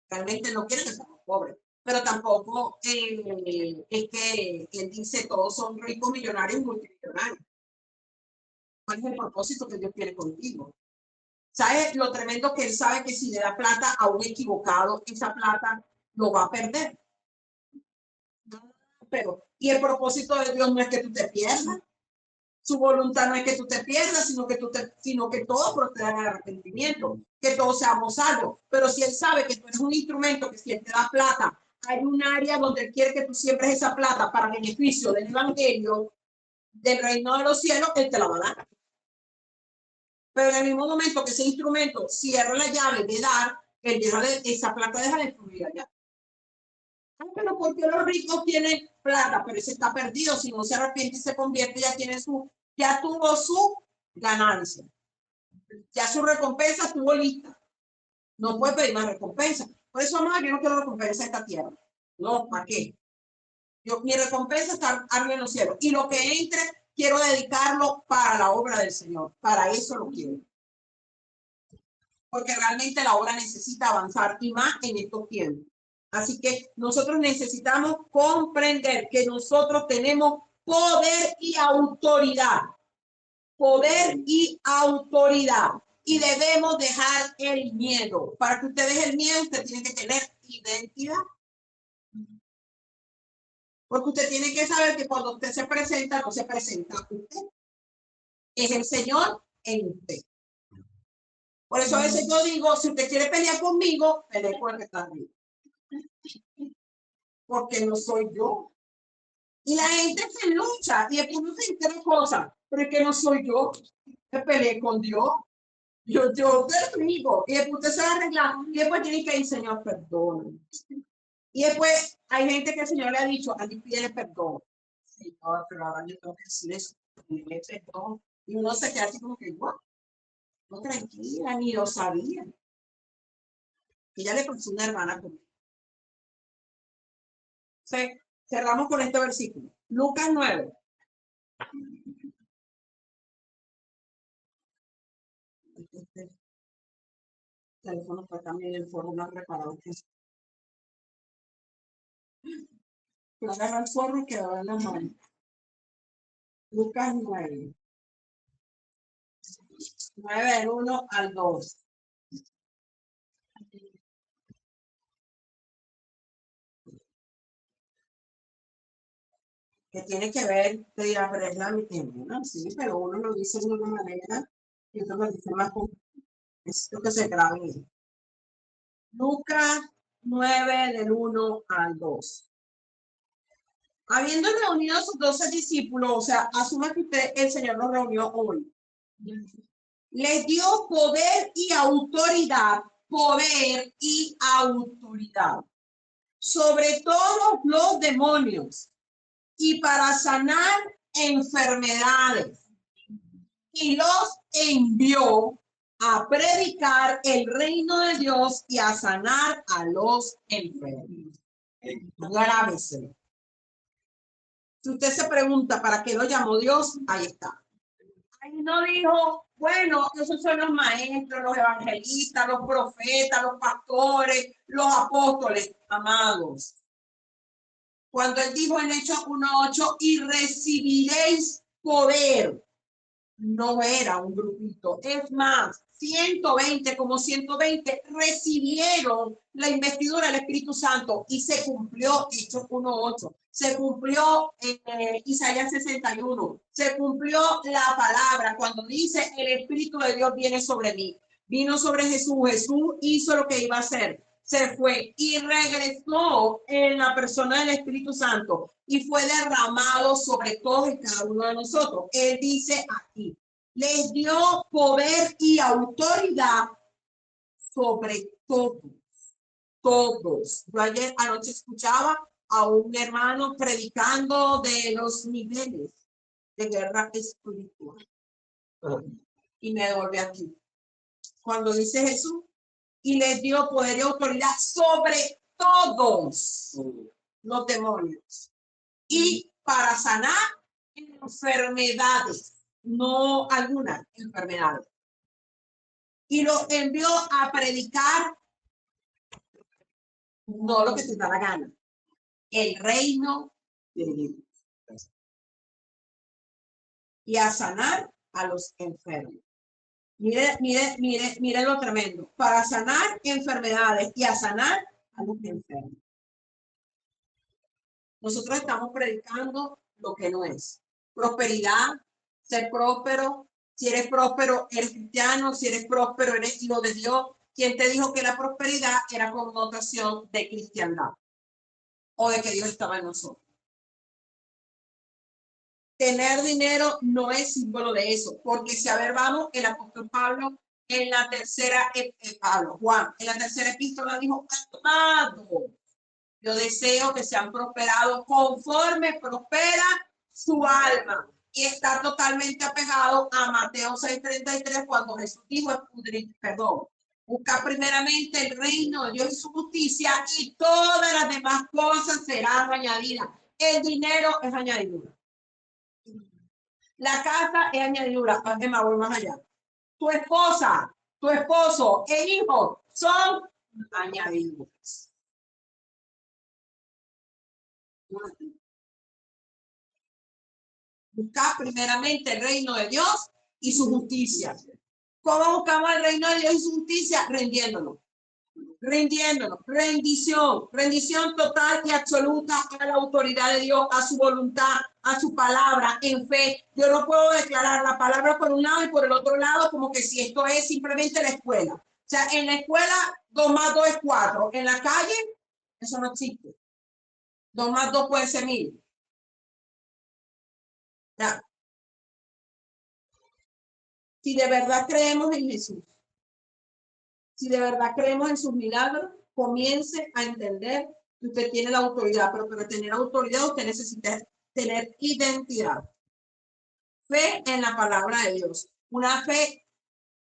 Speaker 3: Realmente no quiere que seamos pobres. Pero tampoco es que Él dice todos son ricos, millonarios y multimillonarios. ¿Cuál es el propósito que Dios quiere contigo? ¿Sabes lo tremendo que Él sabe que si le da plata a un equivocado, esa plata lo va a perder? Pero, y el propósito de Dios no es que tú te pierdas. Su voluntad no es que tú te pierdas, sino que todos procedan al arrepentimiento, que todos seamos salvos. Pero si Él sabe que tú eres un instrumento, que si Él te da plata, hay un área donde Él quiere que tú siembres esa plata para beneficio del evangelio, del reino de los cielos, Él te la va a dar. Pero en el mismo momento que ese instrumento cierra la llave de dar, esa plata deja de fluir allá. Pero porque los ricos tienen plata, pero ese está perdido, si no se arrepiente y se convierte, ya tuvo su ganancia, ya su recompensa estuvo lista, no puede pedir más recompensa. Por eso, amado, yo no quiero recompensa en esta tierra, no, ¿para qué? Mi recompensa está arriba en los cielos, y lo que entre, quiero dedicarlo para la obra del Señor, para eso lo quiero. Porque realmente la obra necesita avanzar, y más en estos tiempos. Así que nosotros necesitamos comprender que nosotros tenemos poder y autoridad. Poder y autoridad. Y debemos dejar el miedo. Para que usted deje el miedo, usted tiene que tener identidad. Porque usted tiene que saber que cuando usted se presenta, no se presenta usted. Es el Señor en usted. Por eso a veces yo digo, si usted quiere pelear conmigo, pelee con el que está arriba. Porque no soy yo. Y la gente se lucha y después no se entera cosas, pero es que no soy yo. Me peleé con Dios. Yo te digo, y después usted se va a arreglar, y después tiene que decir, Señor, perdón. Y después hay gente que el Señor le ha dicho, a mí pídele perdón. Señor, pero ahora yo tengo que decir eso, pídele perdón. Y uno se queda así como que, igual, no tranquila, ni lo sabía. Y ya le pasó una hermana conmigo. Cerramos con este versículo. Lucas 9. Este teléfono fue también el forro más reparado que es. Yo agarré el forro y quedaba en la mano. Lucas 9. 9 del 1 al 2. Que tiene que ver, te dirá, pero es la misma, sí, pero uno lo dice de una manera y otro lo dice más con esto que se graba en él. Lucas 9 del 1 al 2. Habiendo reunido a sus 12 discípulos, o sea, asuma que el Señor los reunió hoy. Les dio poder y autoridad sobre todos los demonios y para sanar enfermedades. Y los envió a predicar el reino de Dios y a sanar a los enfermos. Grábese. Si usted se pregunta para qué lo llamó Dios, ahí está. Ahí no dijo, bueno, esos son los maestros, los evangelistas, los profetas, los pastores, los apóstoles, amados. Cuando él dijo en Hechos 1:8, y recibiréis poder, no era un grupito. Es más, 120 recibieron la investidura del Espíritu Santo y se cumplió Hechos 1:8. Se cumplió Isaías 61. Se cumplió la palabra cuando dice el Espíritu de Dios viene sobre mí. Vino sobre Jesús. Jesús hizo lo que iba a hacer. Se fue y regresó en la persona del Espíritu Santo y fue derramado sobre todos y cada uno de nosotros. Él dice aquí, les dio poder y autoridad sobre todos. Yo ayer anoche escuchaba a un hermano predicando de los niveles de guerra espiritual. Y me devolví aquí. Cuando dice Jesús, y les dio poder y autoridad sobre todos los demonios. Y para sanar enfermedades, no algunas enfermedades. Y los envió a predicar, no lo que te da la gana, el reino de Dios. Y a sanar a los enfermos. Mire lo tremendo. Para sanar enfermedades y a sanar a los enfermos. Nosotros estamos predicando lo que no es. Prosperidad, ser próspero. Si eres próspero, eres cristiano. Si eres próspero, eres hijo de Dios. ¿Quién te dijo que la prosperidad era connotación de cristiandad? O de que Dios estaba en nosotros. Tener dinero no es símbolo de eso, porque si a ver, vamos, el apóstol Pablo en la tercera, Juan, en la tercera epístola dijo, amado, yo deseo que sean prosperados conforme prospera su alma. Y está totalmente apegado a Mateo 6:33 cuando Jesús dijo, busca primeramente el reino de Dios y su justicia y todas las demás cosas serán añadidas. El dinero es añadidura. La casa es añadidura. Emma, voy más allá. Tu esposa, tu esposo, el hijo son añadiduras. Buscar primeramente el reino de Dios y su justicia. ¿Cómo buscamos el reino de Dios y su justicia? Rendiéndonos, rendición total y absoluta a la autoridad de Dios, a su voluntad, a su palabra, en fe. Yo no puedo declarar la palabra por un lado y por el otro lado como que si esto es simplemente la escuela. O sea, en la escuela 2 más 2 es 4. En la calle, eso no existe. 2 más 2 puede ser 1000. Ya. Si de verdad creemos en Jesús, si de verdad creemos en sus milagros, comience a entender que usted tiene la autoridad, pero para tener autoridad usted necesita tener identidad. Fe en la palabra de Dios. Una fe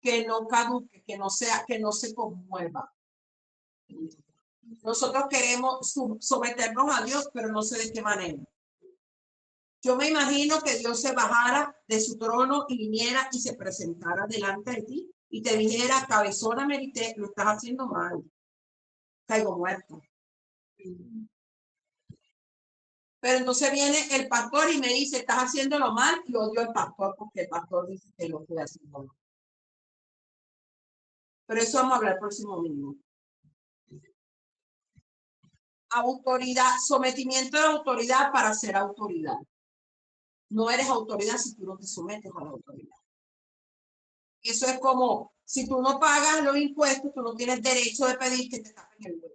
Speaker 3: que no caduque, que no se conmueva. Nosotros queremos someternos a Dios, pero no sé de qué manera. Yo me imagino que Dios se bajara de su trono y viniera y se presentara delante de ti y te dijera, cabezona, Merité, lo estás haciendo mal. Caigo muerto. Pero entonces viene el pastor y me dice, estás haciéndolo mal, y odio al pastor porque el pastor dice que lo estoy haciendo mal. Pero eso vamos a hablar el próximo domingo. Autoridad, sometimiento de autoridad para ser autoridad. No eres autoridad si tú no te sometes a la autoridad. Eso es como, si tú no pagas los impuestos, tú no tienes derecho de pedir que te tapen el hueco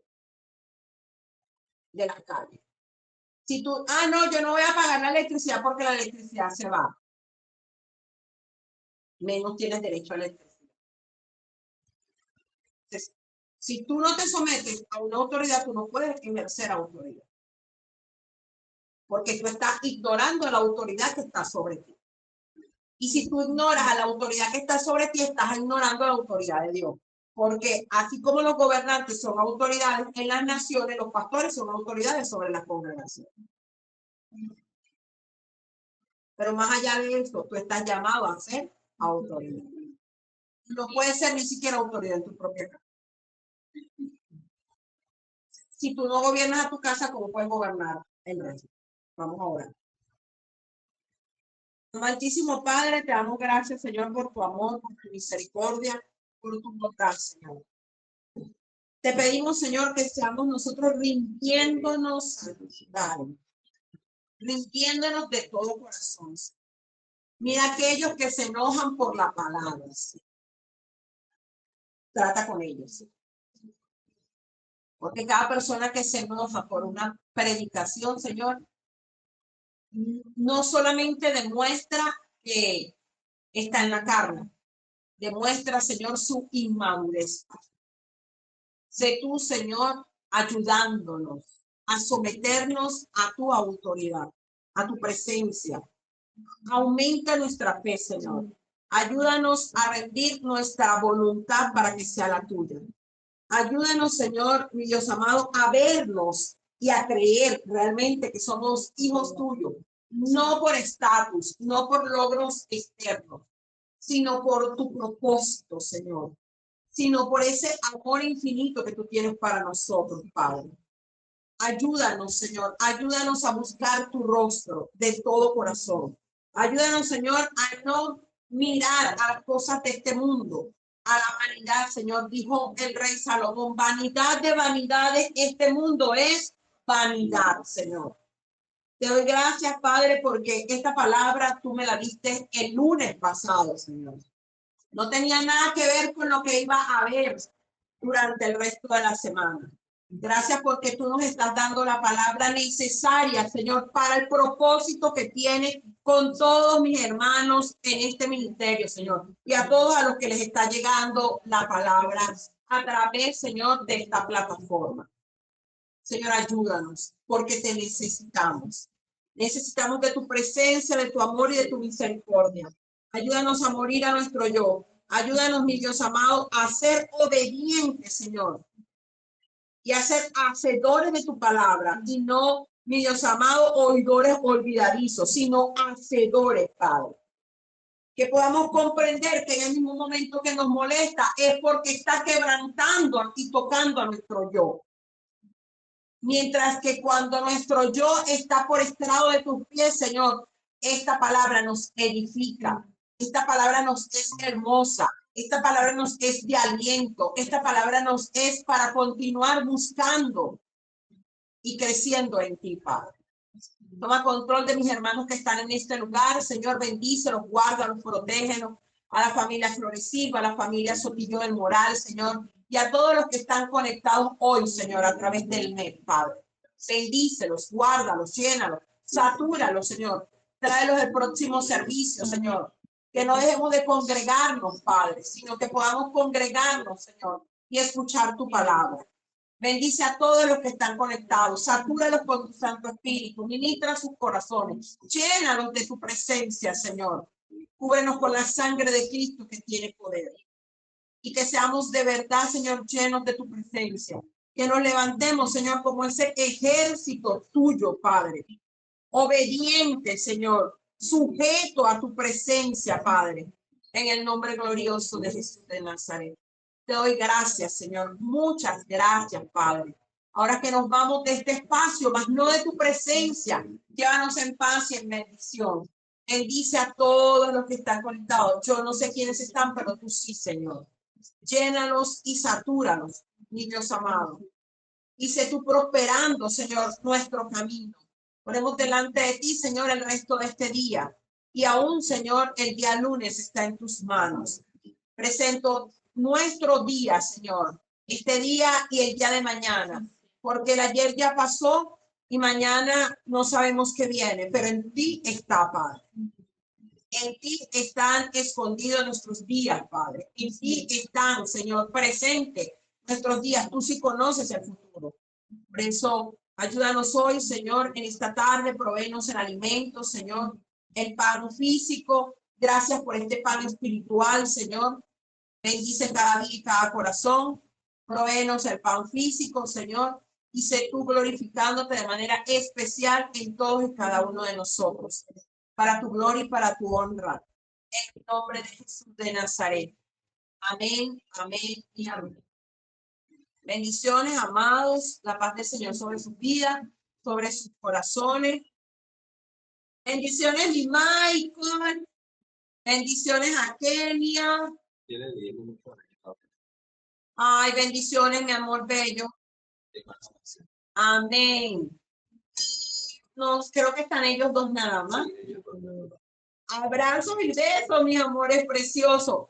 Speaker 3: de la calle. Si tú, no, yo no voy a pagar la electricidad porque la electricidad se va. Menos tienes derecho a la electricidad. Entonces, si tú no te sometes a una autoridad, tú no puedes ejercer autoridad. Porque tú estás ignorando la autoridad que está sobre ti. Y si tú ignoras a la autoridad que está sobre ti, estás ignorando la autoridad de Dios. Porque así como los gobernantes son autoridades en las naciones, los pastores son autoridades sobre la congregación. Pero más allá de eso, tú estás llamado a ser autoridad. No puedes ser ni siquiera autoridad en tu propia casa. Si tú no gobiernas a tu casa, ¿cómo puedes gobernar el resto? Vamos a orar. Amantísimo Padre, te damos gracias, Señor, por tu amor, por tu misericordia, por tu bondad, Señor. Te pedimos, Señor, que seamos nosotros rindiéndonos a tus manos, rindiéndonos de todo corazón. Mira aquellos que se enojan por la palabra. Trata con ellos. Porque cada persona que se enoja por una predicación, Señor, no solamente demuestra que está en la carne. Demuestra, Señor, su inmadurez. Sé tú, Señor, ayudándonos a someternos a tu autoridad, a tu presencia. Aumenta nuestra fe, Señor. Ayúdanos a rendir nuestra voluntad para que sea la tuya. Ayúdanos, Señor, mi Dios amado, a vernos y a creer realmente que somos hijos tuyos, no por estatus, no por logros externos, sino por tu propósito, Señor, sino por ese amor infinito que tú tienes para nosotros, Padre. Ayúdanos, Señor, ayúdanos a buscar tu rostro de todo corazón. Ayúdanos, Señor, a no mirar a las cosas de este mundo, a la vanidad, Señor. Dijo el rey Salomón, vanidad de vanidades, este mundo es vanidad, Señor. Te doy gracias, Padre, porque esta palabra tú me la diste el lunes pasado, Señor. No tenía nada que ver con lo que iba a ver durante el resto de la semana. Gracias porque tú nos estás dando la palabra necesaria, Señor, para el propósito que tiene con todos mis hermanos en este ministerio, Señor. Y a todos a los que les está llegando la palabra a través, Señor, de esta plataforma. Señor, ayúdanos porque te necesitamos. Necesitamos de tu presencia, de tu amor y de tu misericordia. Ayúdanos a morir a nuestro yo. Ayúdanos, mi Dios amado, a ser obedientes, Señor, y a ser hacedores de tu palabra y no, mi Dios amado, oidores olvidadizos, sino hacedores, Padre. Que podamos comprender que en el mismo momento que nos molesta es porque está quebrantando y tocando a nuestro yo. Mientras que cuando nuestro yo está por estrado de tus pies, Señor, esta palabra nos edifica, esta palabra nos es hermosa, esta palabra nos es de aliento, esta palabra nos es para continuar buscando y creciendo en ti, Padre. Toma control de mis hermanos que están en este lugar, Señor, bendícelos, guárdalos, protégelos, a la familia Floresilva, a la familia Sotillo del Moral, Señor, y a todos los que están conectados hoy, Señor, a través del net, Padre. Bendícelos, guárdalos, llénalos, satúralos, Señor. Tráelos el próximo servicio, Señor. Que no dejemos de congregarnos, Padre, sino que podamos congregarnos, Señor, y escuchar tu palabra. Bendice a todos los que están conectados, satúralos con tu Santo Espíritu, ministra sus corazones, llénalos de tu presencia, Señor. Cúbrenos con la sangre de Cristo que tiene poder. Y que seamos de verdad, Señor, llenos de tu presencia. Que nos levantemos, Señor, como ese ejército tuyo, Padre. Obediente, Señor, sujeto a tu presencia, Padre. En el nombre glorioso de Jesús de Nazaret. Te doy gracias, Señor. Muchas gracias, Padre. Ahora que nos vamos de este espacio, mas no de tu presencia, llévanos en paz y en bendición. Bendice a todos los que están conectados. Yo no sé quiénes están, pero tú sí, Señor. Llénalos y satúralos, mi Dios amado. Y sé tú prosperando, Señor, nuestro camino. Ponemos delante de ti, Señor, el resto de este día. Y aún, Señor, el día lunes está en tus manos. Presento nuestro día, Señor, este día y el día de mañana, porque el ayer ya pasó y mañana no sabemos qué viene, pero en ti está, Padre. En ti están escondidos nuestros días, Padre. En ti están, Señor, presentes nuestros días. Tú sí conoces el futuro. Por eso, ayúdanos hoy, Señor, en esta tarde, provéenos el alimento, Señor, el pan físico. Gracias por este pan espiritual, Señor. Bendice cada día y cada corazón. Provéenos el pan físico, Señor, y sé tú glorificándote de manera especial en todos y cada uno de nosotros, para tu gloria y para tu honra. En el nombre de Jesús de Nazaret. Amén, amén y amén. Bendiciones, amados. La paz del Señor sobre sus vidas, sobre sus corazones. Bendiciones, mi Michael. Bendiciones a Kenia. Ay, bendiciones, mi amor bello. Amén. No, creo que están ellos dos nada más. Abrazos y besos, mis amores preciosos.